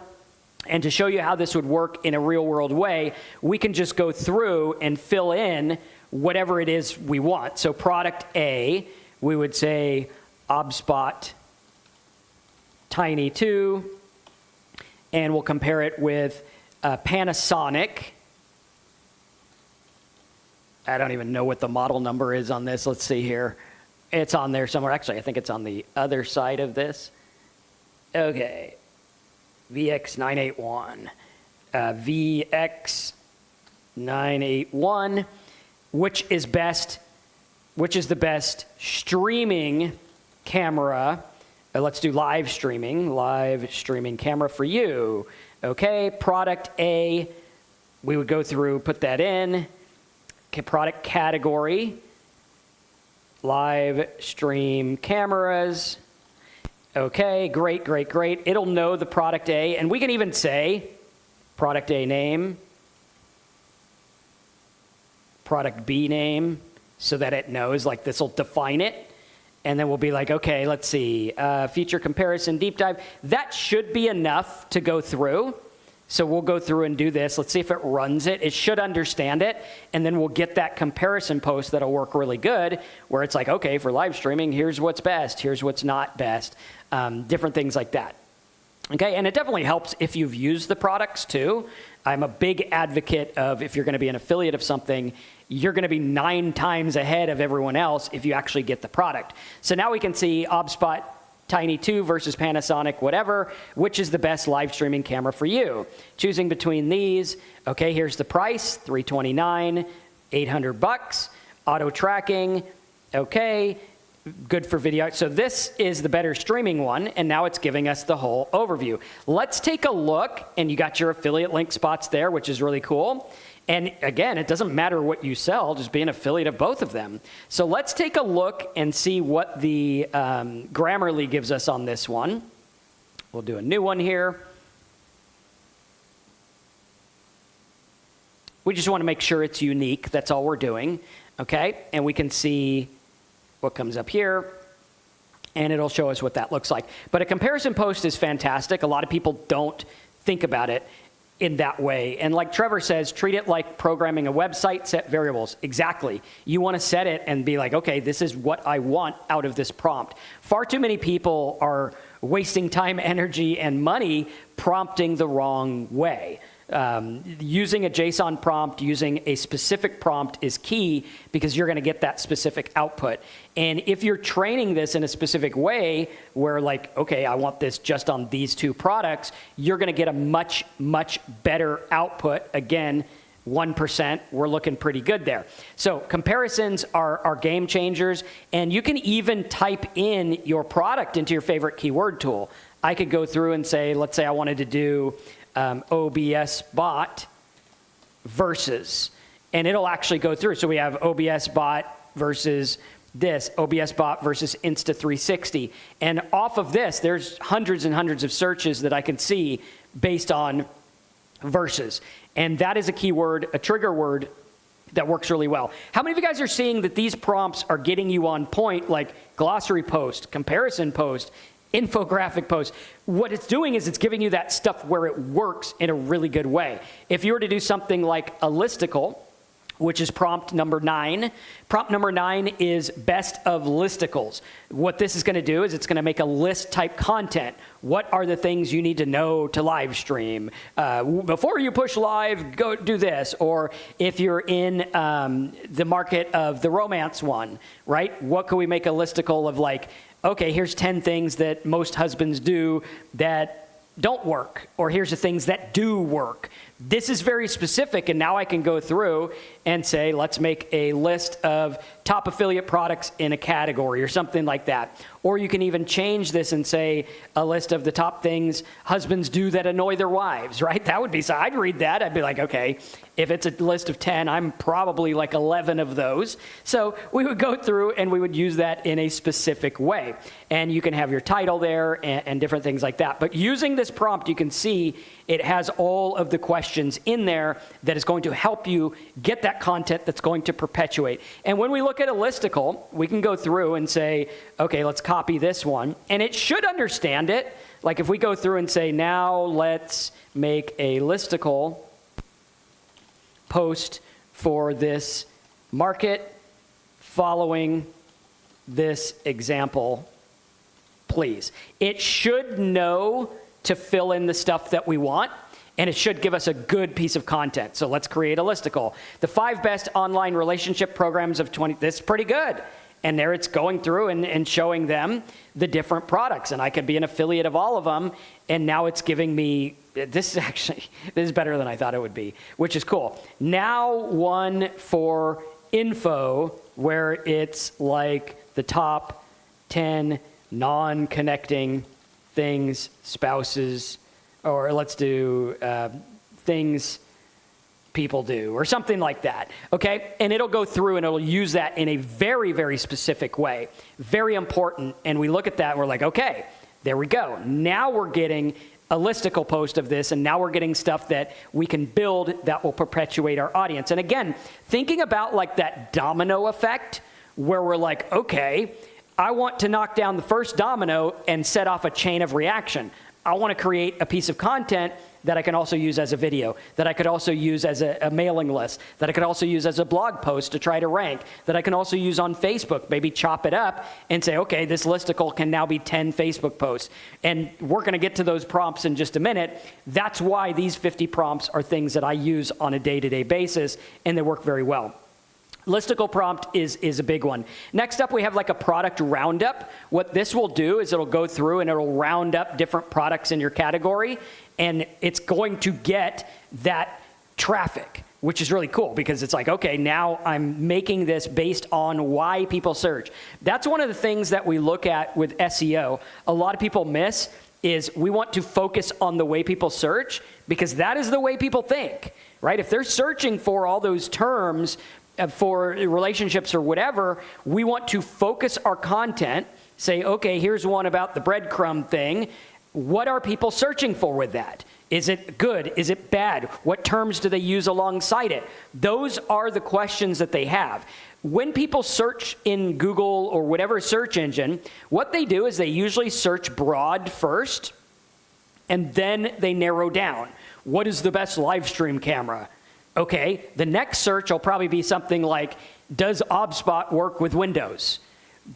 [SPEAKER 1] And to show you how this would work in a real world way, we can just go through and fill in whatever it is we want. So product A, we would say OBSpot Tiny 2, and we'll compare it with Panasonic. I don't even know what the model number is on this. Let's see here. It's on there somewhere. Actually, I think it's on the other side of this. Okay. VX981. VX981. Which is the best streaming camera? Let's do live streaming. Live streaming camera for you. Okay. Product A. We would go through, put that in. Product category, live stream cameras. Okay, great. It'll know the product A, and we can even say product A name, product B name, so that it knows, like this will define it. And then we'll be like, okay, let's see, feature comparison, deep dive. That should be enough to go through. So we'll go through and do this. Let's see if it runs it. It should understand it. And then we'll get that comparison post that'll work really good, where it's like, okay, for live streaming, here's what's best. Here's what's not best. Different things like that. Okay, and it definitely helps if you've used the products too. I'm a big advocate of, if you're going to be an affiliate of something, you're going to be 9 times ahead of everyone else if you actually get the product. So now we can see OBSpot Tiny 2 versus Panasonic, whatever, which is the best live streaming camera for you. Choosing between these, okay, here's the price, $329, $800. Auto tracking, okay, good for video. So this is the better streaming one, and now it's giving us the whole overview. Let's take a look, and you got your affiliate link spots there, which is really cool. And again, it doesn't matter what you sell, just be an affiliate of both of them. So let's take a look and see what the Grammarly gives us on this one. We'll do a new one here. We just want to make sure it's unique. That's all we're doing, okay? And we can see what comes up here, and it'll show us what that looks like. But a comparison post is fantastic. A lot of people don't think about it in that way. And like Trevor says, treat it like programming a website, set variables. Exactly. You want to set it and be like, okay, this is what I want out of this prompt. Far too many people are wasting time, energy, and money prompting the wrong way. Using a JSON prompt, using a specific prompt is key because you're going to get that specific output. And if you're training this in a specific way where like, okay, I want this just on these two products, you're going to get a much, much better output. Again, 1%, we're looking pretty good there. So comparisons are game changers, and you can even type in your product into your favorite keyword tool. I could go through and say, let's say I wanted to do OBS bot versus, and it'll actually go through. So we have OBS bot versus this, OBS bot versus Insta360. And off of this, there's hundreds and hundreds of searches that I can see based on versus. And that is a keyword, a trigger word that works really well. How many of you guys are seeing that these prompts are getting you on point, like glossary post, comparison post, infographic post? What it's doing is it's giving you that stuff where it works in a really good way. If you were to do something like a listicle, which is prompt number 9. Prompt number 9 is best of listicles. What this is going to do is it's going to make a list type content. What are the things you need to know to live stream? Before you push live, go do this. Or if you're in the market of the romance one, right? What can we make a listicle of, like, okay, here's 10 things that most husbands do that don't work, or here's the things that do work. This is very specific, and now I can go through and say, let's make a list of top affiliate products in a category or something like that. Or you can even change this and say a list of the top things husbands do that annoy their wives, right? That would be, so I'd read that. I'd be like, okay, if it's a list of 10, I'm probably like 11 of those. So we would go through and we would use that in a specific way. And you can have your title there and different things like that. But using this prompt, you can see it has all of the questions in there that is going to help you get that content that's going to perpetuate. And when we look at a listicle, we can go through and say, okay, let's copy this one. And it should understand it. Like if we go through and say, now let's make a listicle post for this market following this example, please. It should know to fill in the stuff that we want, and it should give us a good piece of content. So let's create a listicle. The 5 best online relationship programs of 20, this is pretty good. And there it's going through and showing them the different products. And I could be an affiliate of all of them. And now it's giving me, this is better than I thought it would be, which is cool. Now one for info, where it's like the top 10 non-connecting things, spouses, or let's do things people do, or something like that, okay? And it'll go through and it'll use that in a very, very specific way. Very important. And we look at that and we're like, okay, there we go. Now we're getting a listicle post of this, and now we're getting stuff that we can build that will perpetuate our audience. And again, thinking about like that domino effect, where we're like, okay, I want to knock down the first domino and set off a chain of reaction. I want to create a piece of content that I can also use as a video, that I could also use as a mailing list, that I could also use as a blog post to try to rank, that I can also use on Facebook, maybe chop it up and say, okay, this listicle can now be 10 Facebook posts. And we're going to get to those prompts in just a minute. That's why these 50 prompts are things that I use on a day-to-day basis, and they work very well. Listicle prompt is a big one. Next up, we have like a product roundup. What this will do is it'll go through and it'll round up different products in your category, and it's going to get that traffic, which is really cool because it's like, okay, now I'm making this based on why people search. That's one of the things that we look at with SEO. A lot of people miss is we want to focus on the way people search, because that is the way people think, right? If they're searching for all those terms for relationships or whatever, we want to focus our content, say, okay, here's one about the breadcrumb thing. What are people searching for with that? Is it good? Is it bad? What terms do they use alongside it? Those are the questions that they have. When people search in Google or whatever search engine, what they do is they usually search broad first, and then they narrow down. What is the best live stream camera? Okay, the next search will probably be something like, does OBSpot work with Windows?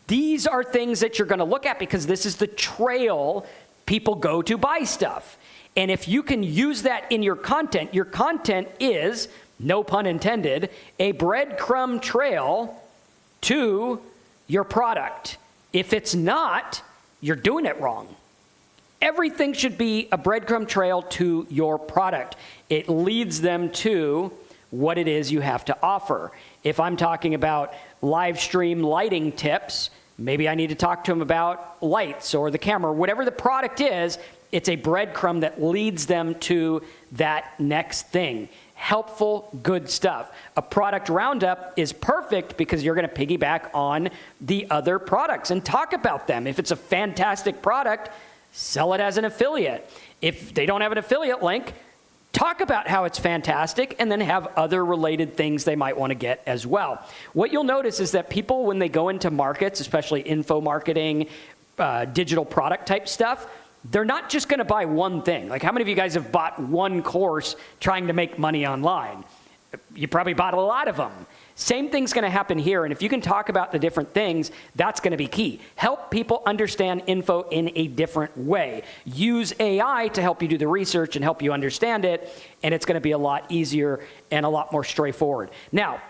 [SPEAKER 1] These are things that you're going to look at because this is the trail people go to buy stuff. And if you can use that in your content is, no pun intended, a breadcrumb trail to your product. If it's not, you're doing it wrong. Everything should be a breadcrumb trail to your product. It leads them to what it is you have to offer. If I'm talking about live stream lighting tips, maybe I need to talk to them about lights or the camera, whatever the product is. It's a breadcrumb that leads them to that next thing. Helpful, good stuff. A product roundup is perfect because you're going to piggyback on the other products and talk about them. If it's a fantastic product, sell it as an affiliate. If they don't have an affiliate link, talk about how it's fantastic and then have other related things they might want to get as well. What you'll notice is that people, when they go into markets, especially info marketing, digital product type stuff, they're not just going to buy one thing. Like, how many of you guys have bought one course trying to make money online? You probably bought a lot of them. Same thing's going to happen here, and if you can talk about the different things, that's going to be key. Help people understand info in a different way. Use AI to help you do the research and help you understand it, and it's going to be a lot easier and a lot more straightforward. Now,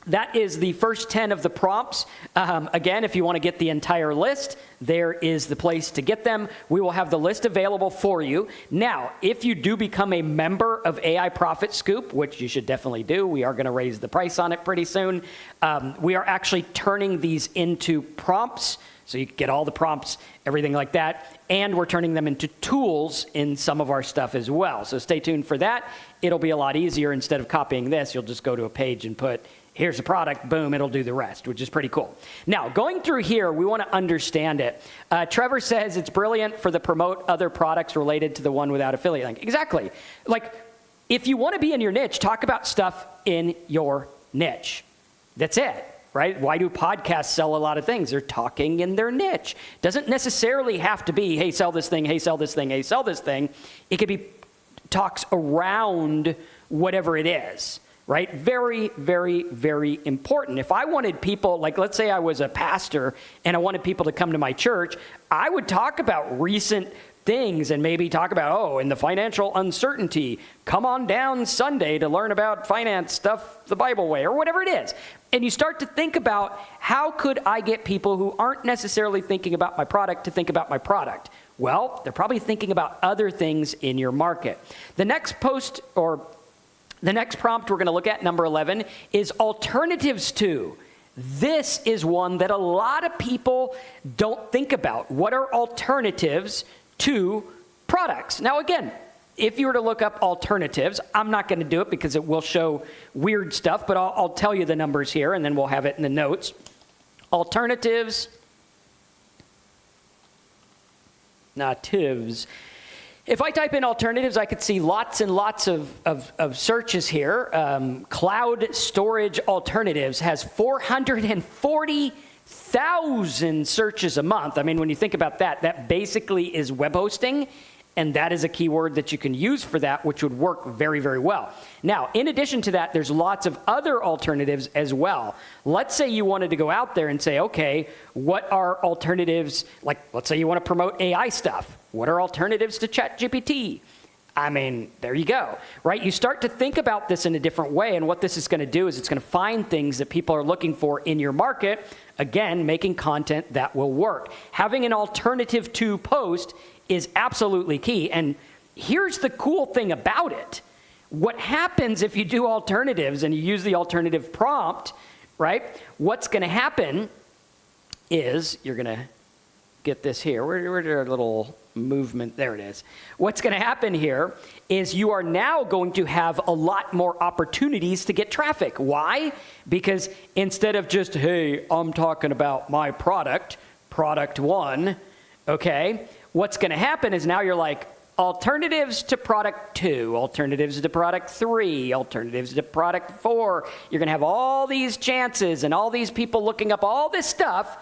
[SPEAKER 1] that is the first 10 of the prompts. Again, if you want to get the entire list, there is the place to get them. We will have the list available for you. Now, if you do become a member of AI Profit Scoop, which you should definitely do, we are going to raise the price on it pretty soon. We are actually turning these into prompts, so you can get all the prompts, everything like that, and we're turning them into tools in some of our stuff as well. So stay tuned for that. It'll be a lot easier. Instead of copying this, you'll just go to a page and put, here's the product, boom, it'll do the rest, which is pretty cool. Now, going through here, we want to understand it. Trevor says it's brilliant for the promote other products related to the one without affiliate link. Exactly. Like, if you want to be in your niche, talk about stuff in your niche. That's it, right? Why do podcasts sell a lot of things? They're talking in their niche. Doesn't necessarily have to be, hey, sell this thing, hey, sell this thing, hey, sell this thing. It could be talks around whatever it is. Right? Very, very, very important. If I wanted people, like let's say I was a pastor and I wanted people to come to my church, I would talk about recent things and maybe talk about, oh, in the financial uncertainty, come on down Sunday to learn about finance stuff the Bible way, or whatever it is. And you start to think about, how could I get people who aren't necessarily thinking about my product to think about my product? Well, they're probably thinking about other things in your market. The next post, or the next prompt we're going to look at, number 11, is alternatives to. This is one that a lot of people don't think about. What are alternatives to products? Now, again, if you were to look up alternatives, I'm not going to do it because it will show weird stuff, but I'll tell you the numbers here, and then we'll have it in the notes. Alternatives, natives. If I type in alternatives, I could see lots and lots of searches here. Cloud storage alternatives has 440,000 searches a month. I mean, when you think about that, that basically is web hosting, and that is a keyword that you can use for that, which would work very, very well. Now, in addition to that, there's lots of other alternatives as well. Let's say you wanted to go out there and say, okay, what are alternatives? Like, let's say you want to promote AI stuff. What are alternatives to ChatGPT? I mean, there you go, right? You start to think about this in a different way, and what this is going to do is it's going to find things that people are looking for in your market, again, making content that will work. Having an alternative to post is absolutely key, and here's the cool thing about it. What happens if you do alternatives and you use the alternative prompt, right? What's going to happen is you're going to get this here. Where's our little movement? There it is. What's going to happen here is you are now going to have a lot more opportunities to get traffic. Why? Because instead of just, hey, I'm talking about my product, product one, okay, what's going to happen is now you're like, alternatives to product 2, alternatives to product 3, alternatives to product 4. You're going to have all these chances and all these people looking up all this stuff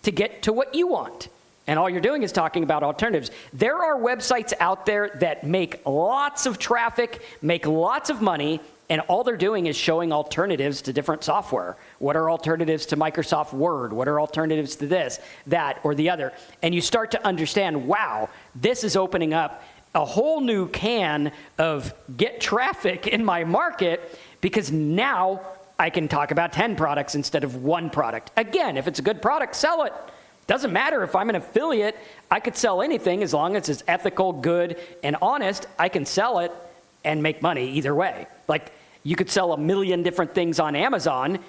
[SPEAKER 1] to get to what you want. And all you're doing is talking about alternatives. There are websites out there that make lots of traffic, make lots of money, and all they're doing is showing alternatives to different software. What are alternatives to Microsoft Word? What are alternatives to this, that, or the other? And you start to understand, wow, this is opening up a whole new can of get traffic in my market, because now I can talk about 10 products instead of one product. Again, if it's a good product, sell it. Doesn't matter if I'm an affiliate, I could sell anything as long as it's ethical, good, and honest. I can sell it and make money either way. Like, you could sell a million different things on Amazon,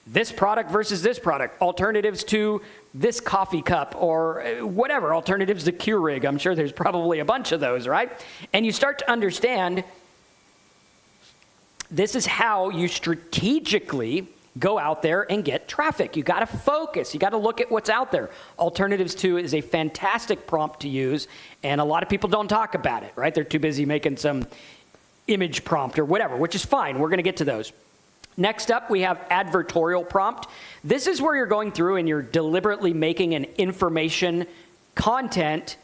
[SPEAKER 1] this product versus this product, alternatives to this coffee cup or whatever, alternatives to Keurig. I'm sure there's probably a bunch of those, right? And you start to understand this is how you strategically go out there and get traffic. You got to focus. You got to look at what's out there. Alternatives to is a fantastic prompt to use, and a lot of people don't talk about it, right? They're too busy making some image prompt or whatever, which is fine. We're going to get to those. Next up, we have Advertorial prompt. This is where you're going through and you're deliberately making an information content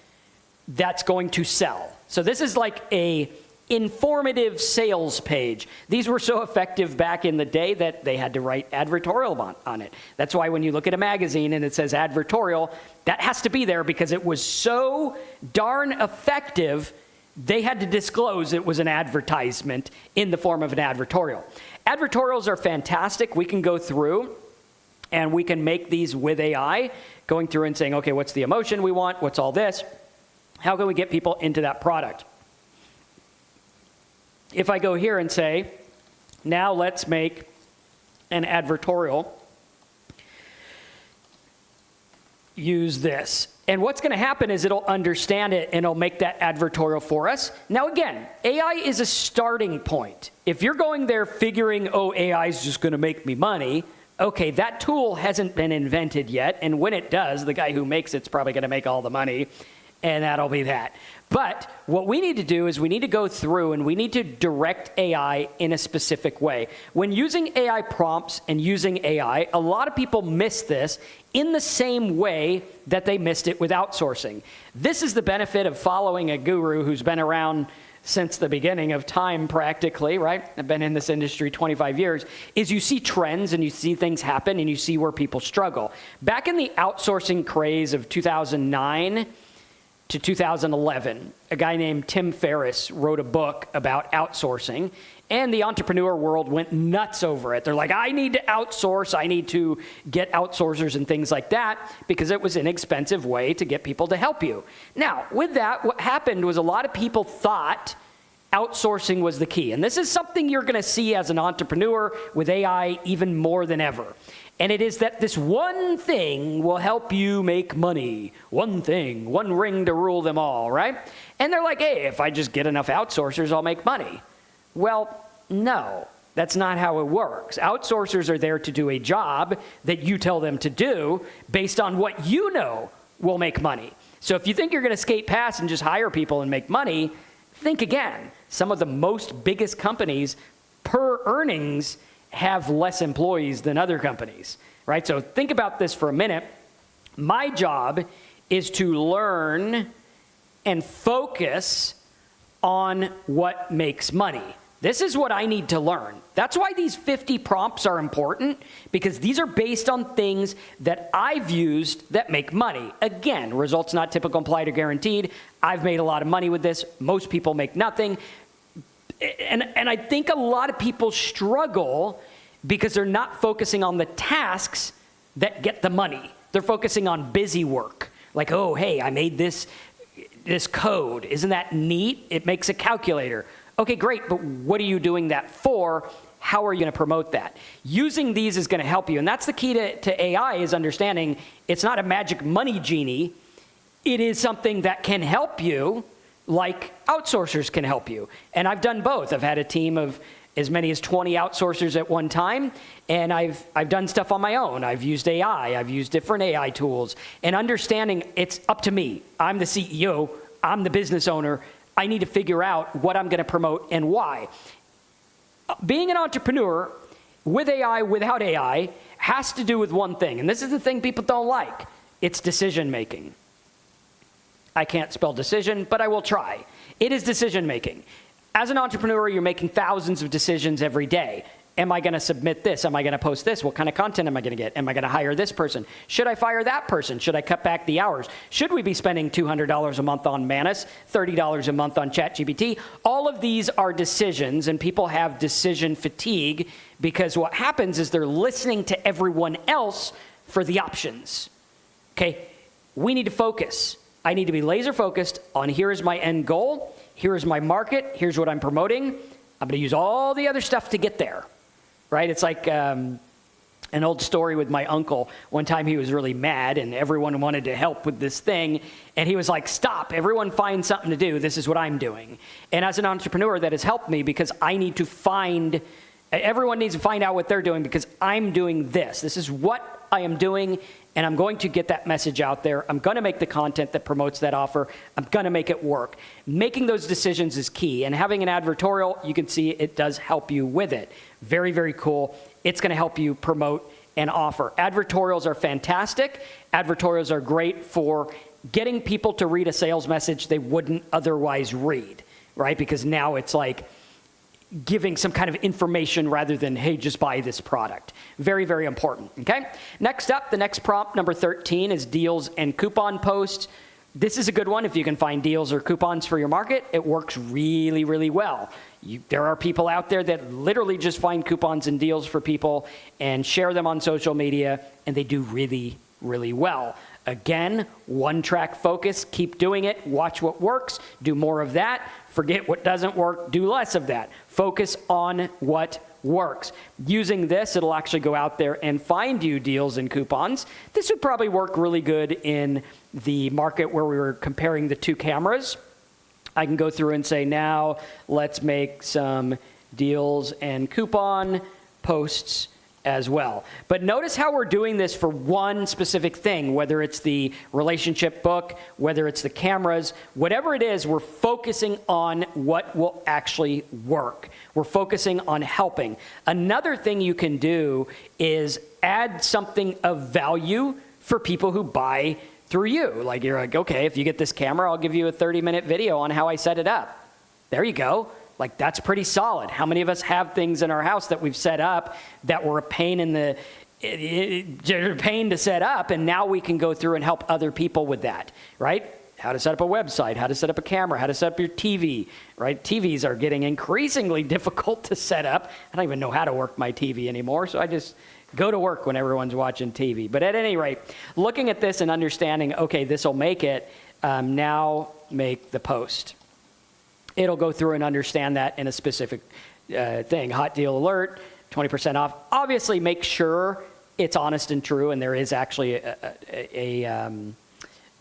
[SPEAKER 1] that's going to sell. So this is like a informative sales page. These were so effective back in the day that they had to write advertorial on it. That's why when you look at a magazine and it says advertorial, that has to be there because it was so darn effective, they had to disclose it was an advertisement in the form of an advertorial. Advertorials are fantastic. We can go through and we can make these with AI, going through and saying, okay, what's the emotion we want? What's all this? How can we get people into that product? If I go here and say, now let's make an advertorial, use this. And what's going to happen is it'll understand it and it'll make that advertorial for us. Now again, AI is a starting point. If you're going there figuring, oh, AI is just going to make me money, okay, that tool hasn't been invented yet. And when it does, the guy who makes it's probably going to make all the money. And that'll be that. But what we need to do is we need to go through and we need to direct AI in a specific way. When using AI prompts and using AI, a lot of people miss this in the same way that they missed it with outsourcing. This is the benefit of following a guru who's been around since the beginning of time practically, right? I've been in this industry 25 years, is you see trends and you see things happen and you see where people struggle. Back in the outsourcing craze of 2009, to 2011, a guy named Tim Ferriss wrote a book about outsourcing, and the entrepreneur world went nuts over it. They're like, I need to outsource, I need to get outsourcers and things like that, because it was an inexpensive way to get people to help you. Now, with that, what happened was a lot of people thought outsourcing was the key, and this is something you're gonna see as an entrepreneur with AI even more than ever. And it is that this one thing will help you make money. One thing, one ring to rule them all, right? And they're like, hey, if I just get enough outsourcers, I'll make money. Well, no, that's not how it works. Outsourcers are there to do a job that you tell them to do based on what you know will make money. So if you think you're gonna skate past and just hire people and make money, think again. Some of the most biggest companies per earnings have less employees than other companies, right? So think about this for a minute. My job is to learn and focus on what makes money. This is what I need to learn. That's why these 50 prompts are important, because these are based on things that I've used that make money. Again, results not typical, implied, or guaranteed. I've made a lot of money with this. Most people make nothing. And I think a lot of people struggle because they're not focusing on the tasks that get the money. They're focusing on busy work. Like, oh, hey, I made this code. Isn't that neat? It makes a calculator. Okay, great, but what are you doing that for? How are you going to promote that? Using these is going to help you. And that's the key to AI, is understanding it's not a magic money genie. it is something that can help you, like outsourcers can help you. And I've done both. I've had a team of as many as 20 outsourcers at one time, and I've done stuff on my own. I've used AI, I've used different AI tools, and understanding it's up to me. I'm the CEO, I'm the business owner. I need to figure out what I'm going to promote and why. Being an entrepreneur with AI, without AI, has to do with one thing, and this is the thing people don't like. It's decision making. I can't spell decision, but I will try. It is decision making. As an entrepreneur, you're making thousands of decisions every day. Am I going to submit this? Am I going to post this? What kind of content am I going to get? Am I going to hire this person? Should I fire that person? Should I cut back the hours? Should we be spending $200 a month on Manus, $30 a month on ChatGPT? All of these are decisions, and people have decision fatigue because what happens is they're listening to everyone else for the options. Okay, we need to focus. I need to be laser focused on here is my end goal. Here is my market. Here's what I'm promoting. I'm going to use all the other stuff to get there. Right? It's like an old story with my uncle. One time he was really mad and everyone wanted to help with this thing. And he was like, stop, everyone find something to do. This is what I'm doing. And as an entrepreneur, that has helped me because everyone needs to find out what they're doing because I'm doing this. This is what I am doing, and I'm going to get that message out there. I'm going to make the content that promotes that offer. I'm going to make it work. Making those decisions is key, and having an advertorial, you can see it does help you with it. Very, very cool. It's going to help you promote and offer. Advertorials are fantastic. Advertorials are great for getting people to read a sales message they wouldn't otherwise read, right? Because now it's like giving some kind of information rather than, hey, just buy this product. Very, very important, okay? Next up, the next prompt, number 13, is deals and coupon posts. This is a good one if you can find deals or coupons for your market. It works really, really well. There are people out there that literally just find coupons and deals for people and share them on social media, and they do really, really well. Again, one-track focus, keep doing it, watch what works, do more of that, forget what doesn't work, do less of that. Focus on what works. Using this, it'll actually go out there and find you deals and coupons. This would probably work really good in the market where we were comparing the two cameras. I can go through and say, now let's make some deals and coupon posts as well. But notice how we're doing this for one specific thing, whether it's the relationship book, whether it's the cameras, whatever it is, we're focusing on what will actually work. We're focusing on helping. Another thing you can do is add something of value for people who buy through you. Like you're like, okay, if you get this camera, I'll give you a 30-minute video on how I set it up. There you go. Like, that's pretty solid. How many of us have things in our house that we've set up that were a pain to set up, and now we can go through and help other people with that, right? How to set up a website, how to set up a camera, how to set up your TV, right? TVs are getting increasingly difficult to set up. I don't even know how to work my TV anymore, so I just go to work when everyone's watching TV. But at any rate, looking at this and understanding, okay, this will make it, now make the post. It'll go through and understand that in a specific thing. Hot deal alert, 20% off. Obviously, make sure it's honest and true, and there is actually a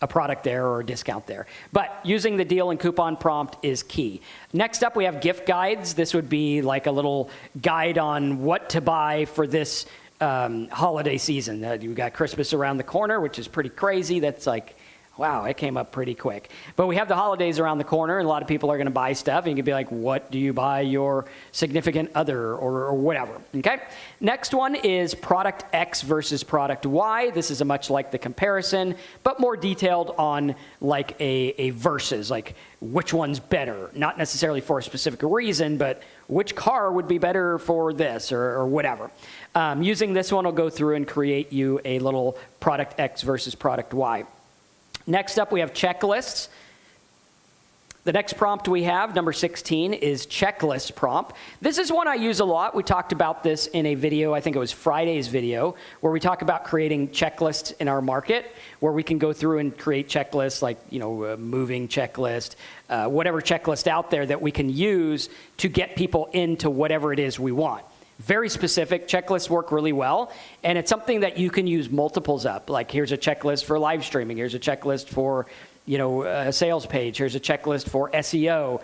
[SPEAKER 1] product there or a discount there. But using the deal and coupon prompt is key. Next up, we have gift guides. This would be like a little guide on what to buy for this holiday season. You've got Christmas around the corner, which is pretty crazy. That's like, wow, it came up pretty quick. But we have the holidays around the corner, and a lot of people are going to buy stuff. And you can be like, what do you buy your significant other or whatever, okay? Next one is product X versus product Y. This is a much like the comparison, but more detailed on like a versus, like which one's better. Not necessarily for a specific reason, but which car would be better for this or whatever. Using this one, I'll go through and create you a little product X versus product Y. Next up, we have checklists. The next prompt we have, number 16, is checklist prompt. This is one I use a lot. We talked about this in a video, I think it was Friday's video, where we talk about creating checklists in our market, where we can go through and create checklists like, moving checklist, whatever checklist out there that we can use to get people into whatever it is we want. Very specific. Checklists work really well, and it's something that you can use multiples up. Like, here's a checklist for live streaming. Here's a checklist for a sales page. Here's a checklist for SEO.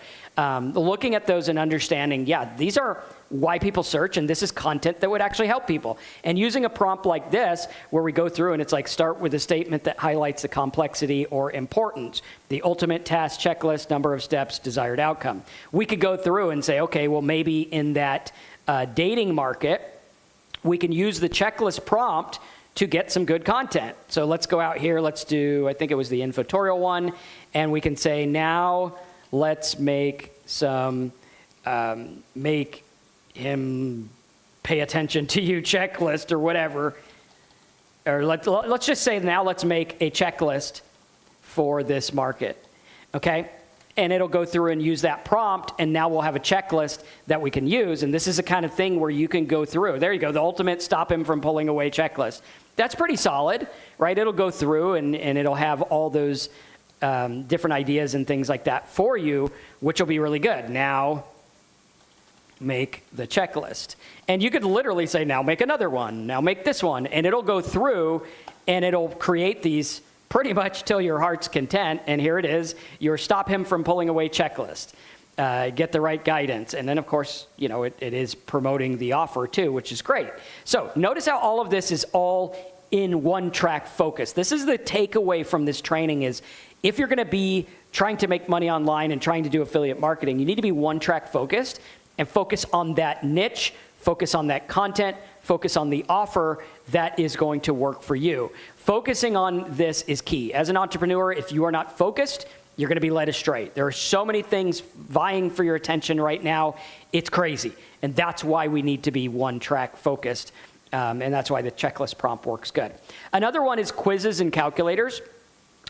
[SPEAKER 1] Looking at those and understanding, these are why people search, and this is content that would actually help people. And using a prompt like this, where we go through and it's like, start with a statement that highlights the complexity or importance, the ultimate task checklist, number of steps, desired outcome. We could go through and say, okay, well, maybe in that dating market, we can use the checklist prompt to get some good content. So let's go out here, let's do, I think it was the Infotorial one, and we can say, now let's make some, make him pay attention to you checklist or whatever. Or let's just say now let's make a checklist for this market, okay? And it'll go through and use that prompt, and now we'll have a checklist that we can use. And this is the kind of thing where you can go through. There you go, the ultimate stop him from pulling away checklist. That's pretty solid, right? It'll go through and it'll have all those different ideas and things like that for you, which will be really good. Now, make the checklist. And you could literally say, now make another one, now make this one, and it'll go through and it'll create these pretty much till your heart's content. And here it is, your stop him from pulling away checklist. Get the right guidance. And then, of course, it is promoting the offer too, which is great. So notice how all of this is all in one track focus. This is the takeaway from this training is if you're going to be trying to make money online and trying to do affiliate marketing, you need to be one track focused and focus on that niche, focus on that content, focus on the offer that is going to work for you. Focusing on this is key. As an entrepreneur, if you are not focused, you're going to be led astray. There are so many things vying for your attention right now. It's crazy. And that's why we need to be one track focused. And that's why the checklist prompt works good. Another one is quizzes and calculators.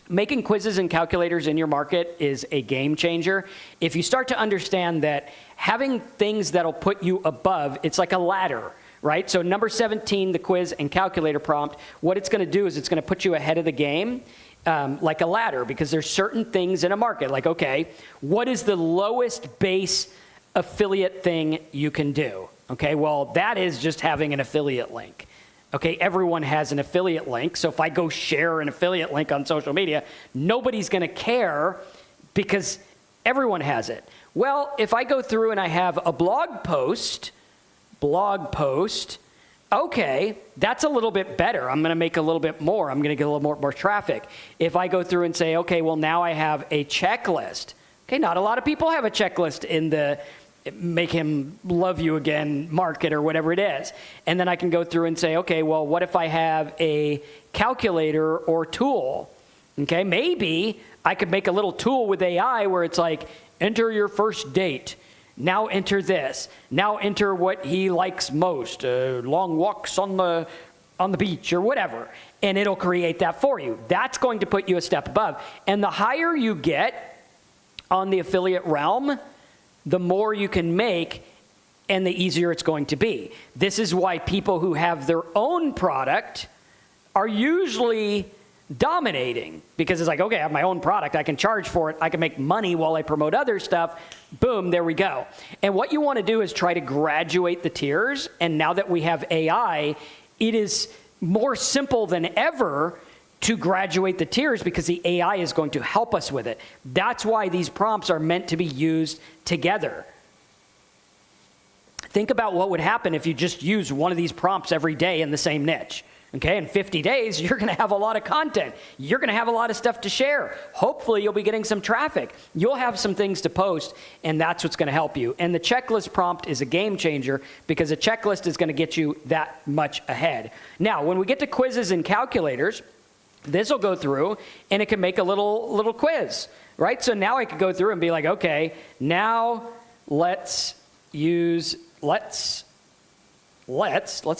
[SPEAKER 1] Making quizzes and calculators in your market is a game changer. If you start to understand that having things that'll put you above, it's like a ladder, right? So number 17, the quiz and calculator prompt, what it's going to do is it's going to put you ahead of the game like a ladder, because there's certain things in a market, like, okay, what is the lowest base affiliate thing you can do? Okay, well, that is just having an affiliate link. Okay, everyone has an affiliate link, so if I go share an affiliate link on social media, nobody's going to care because everyone has it. Well, if I go through and I have a blog post, okay, that's a little bit better. I'm going to make a little bit more. I'm going to get a little more traffic. If I go through and say, okay, well, now I have a checklist. Okay, not a lot of people have a checklist in the make him love you again market or whatever it is. And then I can go through and say, okay, well, what if I have a calculator or tool? Okay, maybe I could make a little tool with AI where it's like, enter your first date. Now enter this. Now enter what he likes most, long walks on the beach or whatever. And it'll create that for you. That's going to put you a step above. And the higher you get on the affiliate realm, the more you can make and the easier it's going to be. This is why people who have their own product are usually dominating, because it's like, okay, I have my own product, I can charge for it, I can make money while I promote other stuff, boom, there we go. And what you want to do is try to graduate the tiers, and now that we have AI, it is more simple than ever to graduate the tiers because the AI is going to help us with it. That's why these prompts are meant to be used together. Think about what would happen if you just use one of these prompts every day in the same niche. Okay, in 50 days, you're going to have a lot of content. You're going to have a lot of stuff to share. Hopefully, you'll be getting some traffic. You'll have some things to post, and that's what's going to help you. And the checklist prompt is a game changer because a checklist is going to get you that much ahead. Now, when we get to quizzes and calculators, this will go through, and it can make a little quiz, right? So now I could go through and be like, okay, now let's see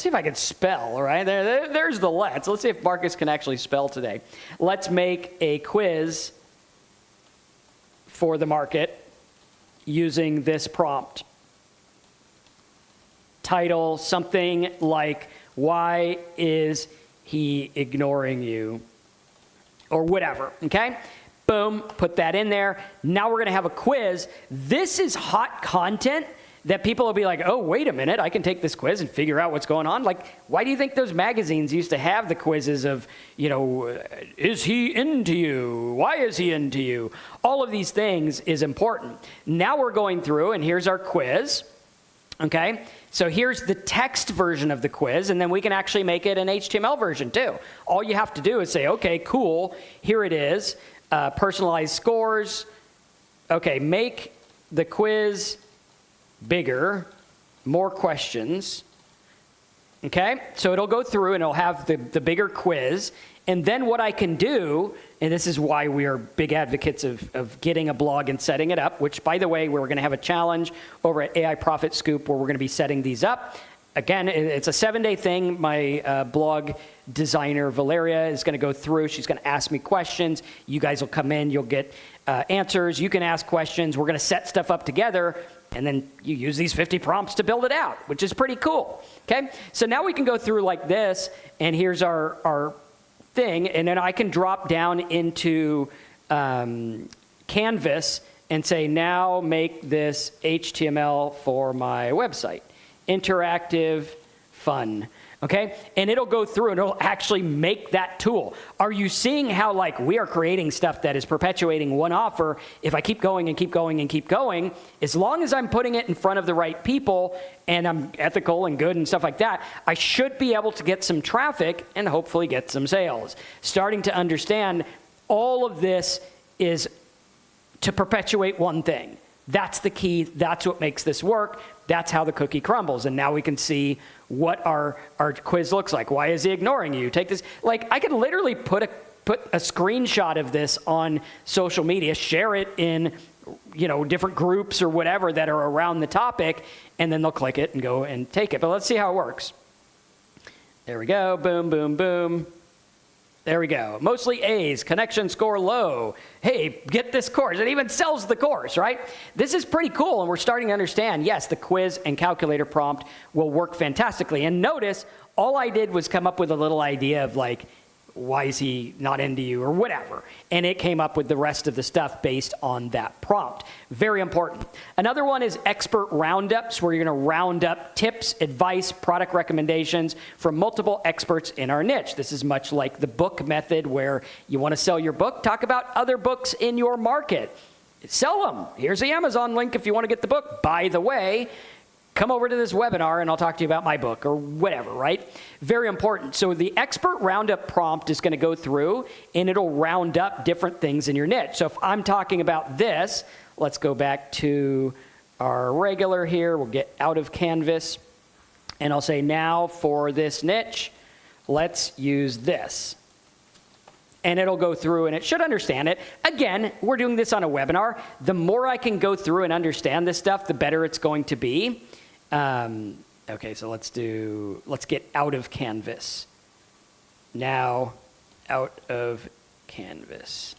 [SPEAKER 1] if I can spell, all right? There's the let's. Let's see if Marcus can actually spell today. Let's make a quiz for the market using this prompt. Title something like, why is he ignoring you? Or whatever, okay? Boom, put that in there. Now we're going to have a quiz. This is hot content that people will be like, oh, wait a minute, I can take this quiz and figure out what's going on. Like, why do you think those magazines used to have the quizzes of, is he into you? Why is he into you? All of these things is important. Now we're going through, and here's our quiz, okay? So here's the text version of the quiz, and then we can actually make it an HTML version too. All you have to do is say, okay, cool, here it is, personalized scores. Okay, make the quiz bigger, more questions. Okay, so it'll go through and it'll have the bigger quiz. And then what I can do, and this is why we are big advocates of getting a blog and setting it up, which, by the way, we're going to have a challenge over at AI Profit Scoop where we're going to be setting these up. Again, it's a 7-day thing. My blog designer, Valeria, is going to go through. She's going to ask me questions. You guys will come in. You'll get answers. You can ask questions. We're going to set stuff up together. And then you use these 50 prompts to build it out, which is pretty cool. Okay? So now we can go through like this. And here's our thing. And then I can drop down into Canvas and say, now make this HTML for my website. Interactive, fun, okay? And it'll go through and it'll actually make that tool. Are you seeing how like we are creating stuff that is perpetuating one offer? If I keep going and keep going and keep going, as long as I'm putting it in front of the right people and I'm ethical and good and stuff like that, I should be able to get some traffic and hopefully get some sales. Starting to understand all of this is to perpetuate one thing. That's the key. That's what makes this work. That's how the cookie crumbles. And now we can see what our quiz looks like. Why is he ignoring you? Take this. Like, I could literally put a screenshot of this on social media, share it in, different groups or whatever that are around the topic, and then they'll click it and go and take it. But let's see how it works. There we go. Boom, boom, boom. There we go. Mostly A's, connection score low. Hey, get this course. It even sells the course, right? This is pretty cool, and we're starting to understand, yes, the quiz and calculator prompt will work fantastically. And notice, all I did was come up with a little idea of like, why is he not into you or whatever. And it came up with the rest of the stuff based on that prompt. Very important. Another one is expert roundups, where you're going to round up tips, advice, product recommendations from multiple experts in our niche. This is much like the book method, where you want to sell your book, talk about other books in your market. Sell them. Here's the Amazon link if you want to get the book. By the way, come over to this webinar and I'll talk to you about my book or whatever, right? Very important. So the expert roundup prompt is going to go through and it'll round up different things in your niche. So if I'm talking about this, let's go back to our regular here. We'll get out of Canvas and I'll say, now for this niche, let's use this. And it'll go through and it should understand it. Again, we're doing this on a webinar. The more I can go through and understand this stuff, the better it's going to be. Okay, so let's get out of Canvas. Now, out of Canvas.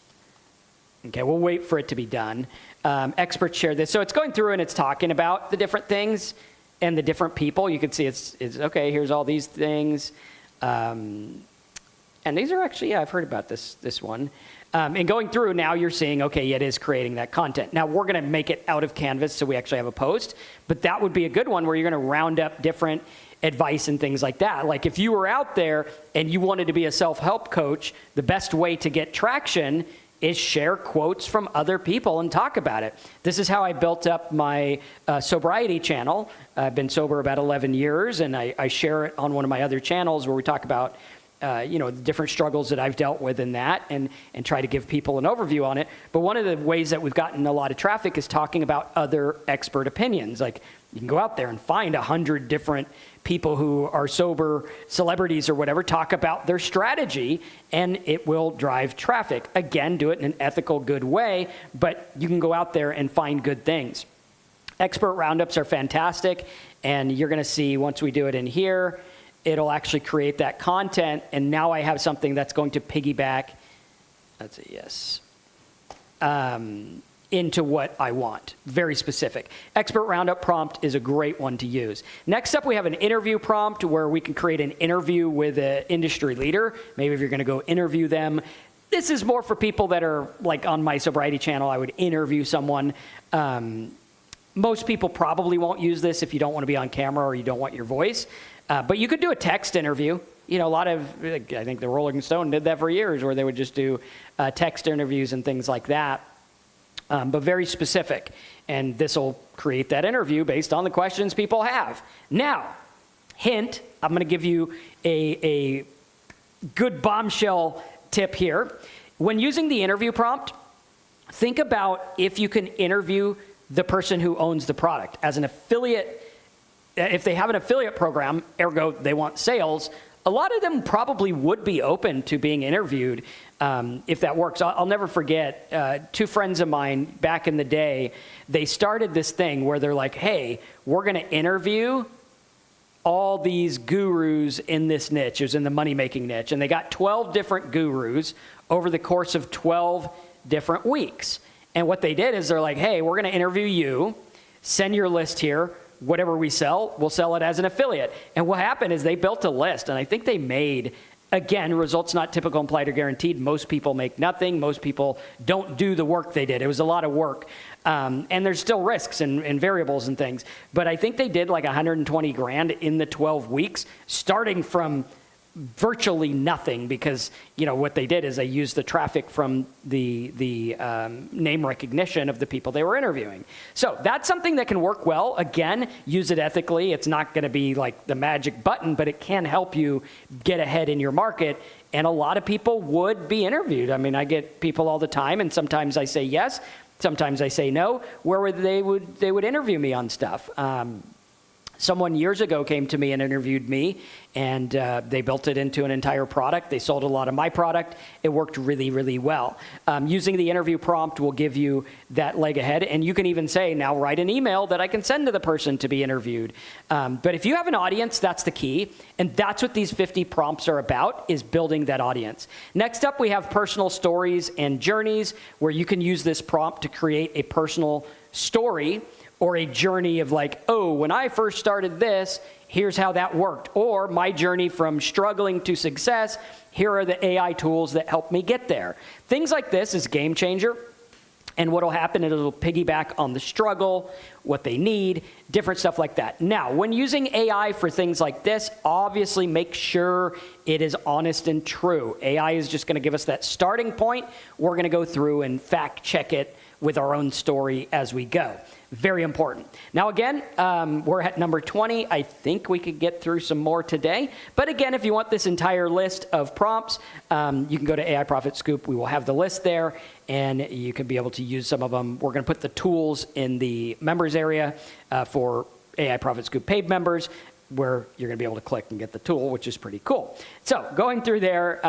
[SPEAKER 1] Okay, we'll wait for it to be done. Experts share this. So it's going through and it's talking about the different things and the different people. You can see it's okay, here's all these things. And these are actually, yeah, I've heard about this one. And going through now, you're seeing, okay, it is creating that content. Now, we're going to make it out of Canvas so we actually have a post. But that would be a good one where you're going to round up different advice and things like that. Like if you were out there and you wanted to be a self-help coach, the best way to get traction is share quotes from other people and talk about it. This is how I built up my sobriety channel. I've been sober about 11 years, and I share it on one of my other channels where we talk about the different struggles that I've dealt with in that and try to give people an overview on it. But one of the ways that we've gotten a lot of traffic is talking about other expert opinions. Like you can go out there and find 100 different people who are sober celebrities or whatever, talk about their strategy, and it will drive traffic. Again, do it in an ethical, good way, but you can go out there and find good things. Expert roundups are fantastic, and you're going to see once we do it in here, it'll actually create that content, and now I have something that's going to piggyback, that's a yes, into what I want. Very specific. Expert roundup prompt is a great one to use. Next up, we have an interview prompt where we can create an interview with an industry leader. Maybe if you're going to go interview them. This is more for people that are like on my sobriety channel. I would interview someone. Most people probably won't use this if you don't want to be on camera or you don't want your voice. But you could do a text interview. You know, a lot of, I think the Rolling Stone did that for years, where they would just do text interviews and things like that. But very specific. And this will create that interview based on the questions people have. Now, hint, I'm going to give you a good bombshell tip here. When using the interview prompt, think about if you can interview the person who owns the product. As an affiliate, if they have an affiliate program, ergo they want sales, a lot of them probably would be open to being interviewed if that works. I'll never forget, two friends of mine back in the day, they started this thing where they're like, hey, we're going to interview all these gurus in this niche. It was in the money-making niche. And they got 12 different gurus over the course of 12 different weeks. And what they did is they're like, hey, we're going to interview you, send your list here. Whatever we sell, we'll sell it as an affiliate. And what happened is they built a list, and I think they made, again, results not typical, implied, or guaranteed. Most people make nothing. Most people don't do the work they did. It was a lot of work. And there's still risks and variables and things. But I think they did like 120 grand in the 12 weeks, starting from virtually nothing, because what they did is they used the traffic from the name recognition of the people they were interviewing. So that's something that can work well. Again, use it ethically. It's not going to be like the magic button, but it can help you get ahead in your market. And a lot of people would be interviewed. I mean, I get people all the time, and sometimes I say yes, sometimes I say no, where they would interview me on stuff. Someone years ago came to me and interviewed me, and they built it into an entire product. They sold a lot of my product. It worked really, really well. Using the interview prompt will give you that leg ahead, and you can even say, now write an email that I can send to the person to be interviewed. But if you have an audience, that's the key, and that's what these 50 prompts are about, is building that audience. Next up, we have personal stories and journeys, where you can use this prompt to create a personal story or a journey of like, oh, when I first started this, here's how that worked. Or my journey from struggling to success, here are the AI tools that helped me get there. Things like this is game changer. And what will happen is it'll piggyback on the struggle, what they need, different stuff like that. Now, when using AI for things like this, obviously make sure it is honest and true. AI is just going to give us that starting point. We're going to go through and fact check it with our own story as we go. Very important. Now again, we're at number 20. I think we could get through some more today. But again, if you want this entire list of prompts, you can go to AI Profit Scoop. We will have the list there, and you can be able to use some of them. We're going to put the tools in the members area for AI Profit Scoop paid members, where you're going to be able to click and get the tool, which is pretty cool. So going through there,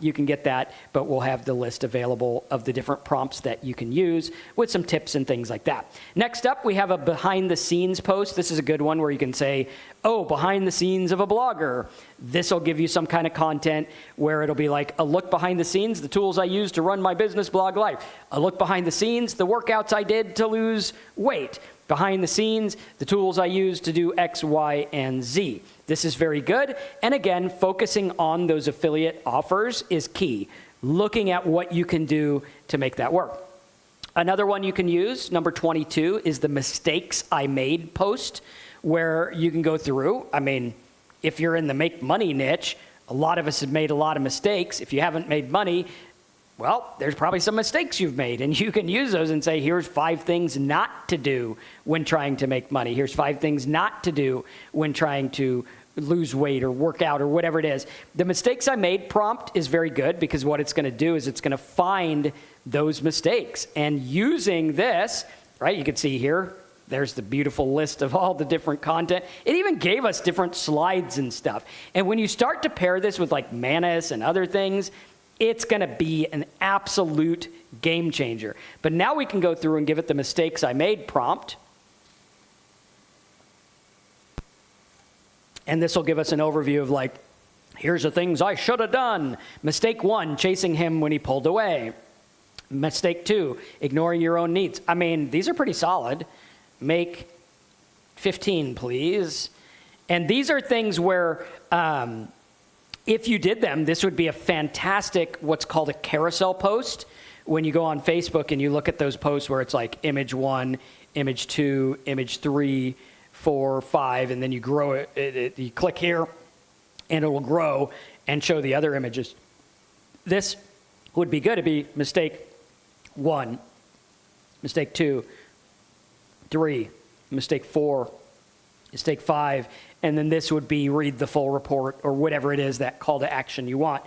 [SPEAKER 1] you can get that, but we'll have the list available of the different prompts that you can use with some tips and things like that. Next up, we have a behind the scenes post. This is a good one where you can say, oh, behind the scenes of a blogger. This will give you some kind of content where it'll be like a look behind the scenes, the tools I use to run my business blog life. A look behind the scenes, the workouts I did to lose weight. Behind the scenes, the tools I use to do X, Y, and Z. This is very good. And again, focusing on those affiliate offers is key. Looking at what you can do to make that work. Another one you can use, number 22, is the mistakes I made post, where you can go through. I mean, if you're in the make money niche, a lot of us have made a lot of mistakes. If you haven't made money, well, there's probably some mistakes you've made, and you can use those and say, here's 5 things not to do when trying to make money. Here's 5 things not to do when trying to lose weight or work out or whatever it is. The mistakes I made prompt is very good, because what it's going to do is it's going to find those mistakes. And using this, right, you can see here, there's the beautiful list of all the different content. It even gave us different slides and stuff. And when you start to pair this with like Manus and other things, it's going to be an absolute game changer. But now we can go through and give it the mistakes I made prompt. And this will give us an overview of like, here's the things I should have done. Mistake 1, chasing him when he pulled away. Mistake 2, ignoring your own needs. I mean, these are pretty solid. Make 15, please. And these are things where, if you did them, this would be a fantastic, what's called a carousel post. When you go on Facebook and you look at those posts where it's like image 1, image 2, image 3, 4, 5, and then you grow it. You click here, and it will grow and show the other images. This would be good to be mistake 1, mistake 2, 3, mistake 4, mistake 5, and then this would be read the full report or whatever it is, that call to action you want.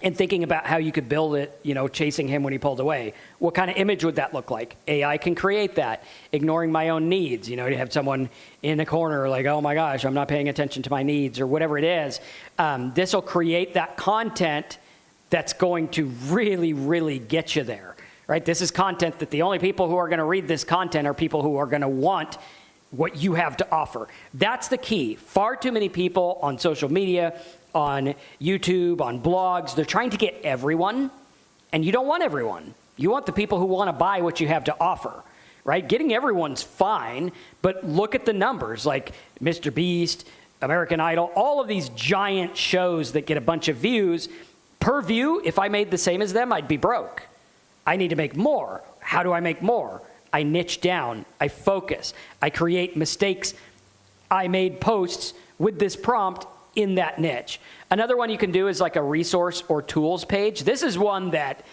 [SPEAKER 1] And thinking about how you could build it, chasing him when he pulled away. What kind of image would that look like? AI can create that. Ignoring my own needs. You have someone in the corner like, oh my gosh, I'm not paying attention to my needs, or whatever it is. This will create that content that's going to really, really get you there, right? This is content that the only people who are going to read this content are people who are going to want what you have to offer. That's the key. Far too many people on social media, on YouTube, on blogs, they're trying to get everyone, and you don't want everyone. You want the people who want to buy what you have to offer, right? Getting everyone's fine, but look at the numbers, like Mr. Beast, American Idol, all of these giant shows that get a bunch of views. Per view, if I made the same as them, I'd be broke. I need to make more. How do I make more? I niche down, I focus, I create mistakes. I made posts with this prompt in that niche. Another one you can do is like a resource or tools page. This is one that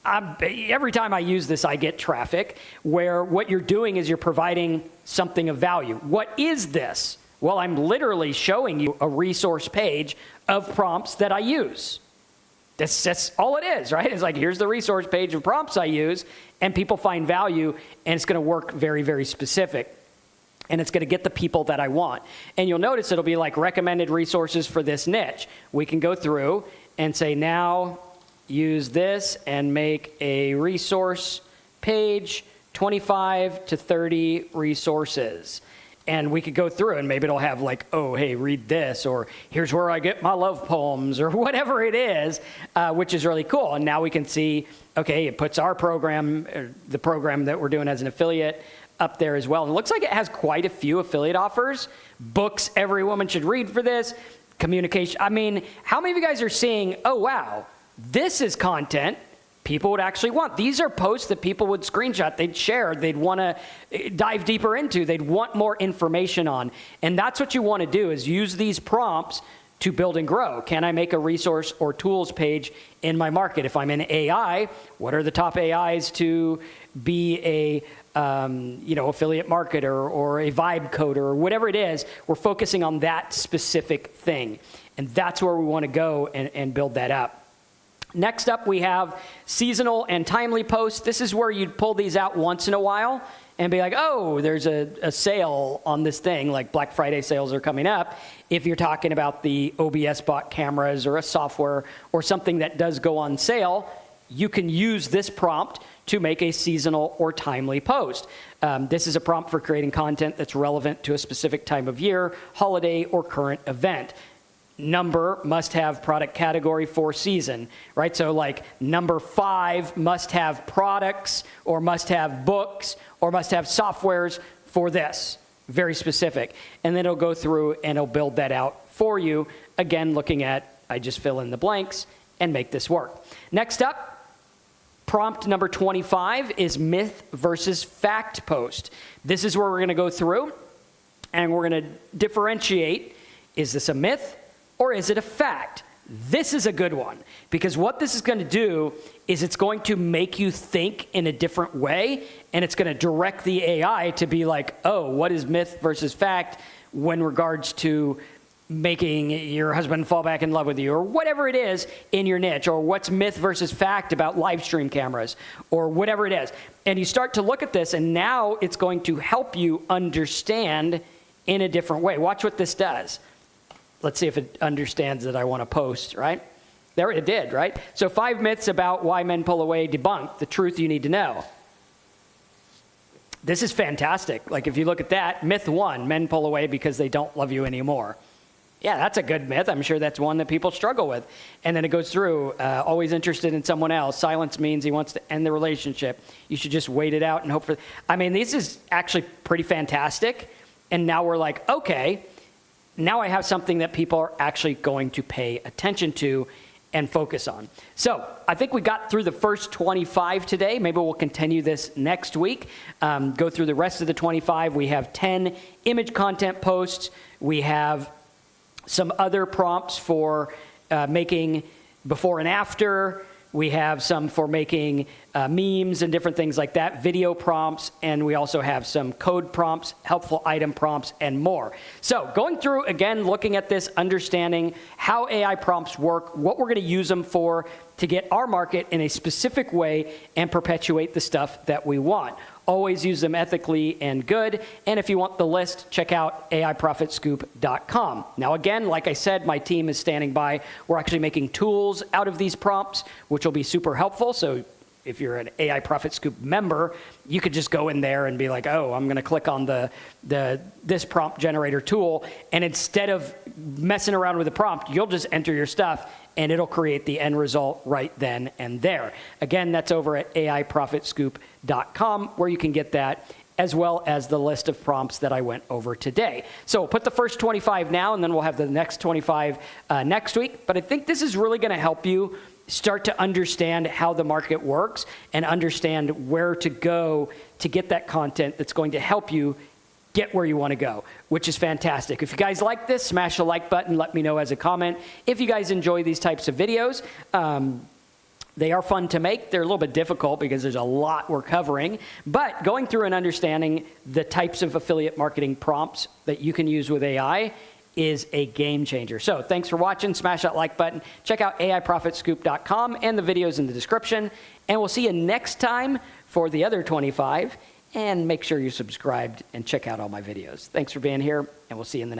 [SPEAKER 1] every time I use this, I get traffic, where what you're doing is you're providing something of value. What is this? Well, I'm literally showing you a resource page of prompts that I use. That's all it is, right? It's like, here's the resource page of prompts I use, and people find value, and it's going to work very, very specific. And it's going to get the people that I want. And you'll notice it'll be like recommended resources for this niche. We can go through and say, now use this and make a resource page, 25 to 30 resources. And we could go through and maybe it'll have like, oh, hey, read this, or here's where I get my love poems, or whatever it is, which is really cool. And now we can see, okay, it puts our program, the program that we're doing as an affiliate, up there as well. And it looks like it has quite a few affiliate offers. Books every woman should read for this. Communication. I mean, how many of you guys are seeing, oh, wow, this is content people would actually want. These are posts that people would screenshot, they'd share, they'd want to dive deeper into, they'd want more information on. And that's what you want to do, is use these prompts to build and grow. Can I make a resource or tools page in my market? If I'm in AI, what are the top AIs to be a affiliate marketer or a vibe coder or whatever it is? We're focusing on that specific thing. And that's where we want to go and build that up. Next up, we have seasonal and timely posts. This is where you'd pull these out once in a while and be like, oh, there's a sale on this thing, like Black Friday sales are coming up. If you're talking about the OBS bot cameras or a software or something that does go on sale, you can use this prompt to make a seasonal or timely post. This is a prompt for creating content that's relevant to a specific time of year, holiday, or current event. Number must have product category for season, right? So like number 5 must have products or must have books or must have softwares for this. Very specific. And then it'll go through and it'll build that out for you. Again, looking at, I just fill in the blanks and make this work. Next up, prompt number 25 is myth versus fact post. This is where we're going to go through and we're going to differentiate, is this a myth or is it a fact? This is a good one, because what this is going to do is it's going to make you think in a different way, and it's going to direct the AI to be like, oh, what is myth versus fact when regards to making your husband fall back in love with you, or whatever it is in your niche, or what's myth versus fact about live stream cameras, or whatever it is. And you start to look at this, and now it's going to help you understand in a different way. Watch what this does. Let's see if it understands that I want to post, right? There it did, right? So 5 myths about why men pull away debunked, the truth you need to know. This is fantastic. Like if you look at that, myth 1, men pull away because they don't love you anymore. Yeah, that's a good myth. I'm sure that's one that people struggle with. And then it goes through, always interested in someone else. Silence means he wants to end the relationship. You should just wait it out and hope for... I mean, this is actually pretty fantastic. And now we're like, okay, now I have something that people are actually going to pay attention to, and focus on. So I think we got through the first 25 today. Maybe we'll continue this next week. Go through the rest of the 25. We have 10 image content posts. We have some other prompts for making before and after. We have some for making memes and different things like that, video prompts, and we also have some code prompts, helpful item prompts, and more. So going through, again, looking at this, understanding how AI prompts work, what we're going to use them for to get our market in a specific way and perpetuate the stuff that we want. Always use them ethically and good. And if you want the list, check out AIProfitScoop.com. Now, again, like I said, my team is standing by. We're actually making tools out of these prompts, which will be super helpful. So if you're an AI Profit Scoop member, you could just go in there and be like, oh, I'm going to click on this prompt generator tool. And instead of messing around with the prompt, you'll just enter your stuff and it'll create the end result right then and there. Again, that's over at AIProfitScoop.com, where you can get that, as well as the list of prompts that I went over today. So we'll put the first 25 now, and then we'll have the next 25 next week. But I think this is really going to help you start to understand how the market works and understand where to go to get that content that's going to help you get where you want to go, which is fantastic. If you guys like this, smash the like button. Let me know as a comment. If you guys enjoy these types of videos, they are fun to make. They're a little bit difficult because there's a lot we're covering, but going through and understanding the types of affiliate marketing prompts that you can use with AI is a game changer. So thanks for watching. Smash that like button. Check out AIProfitScoop.com and the videos in the description. And we'll see you next time for the other 25. And make sure you're subscribed and check out all my videos. Thanks for being here, and we'll see you in the next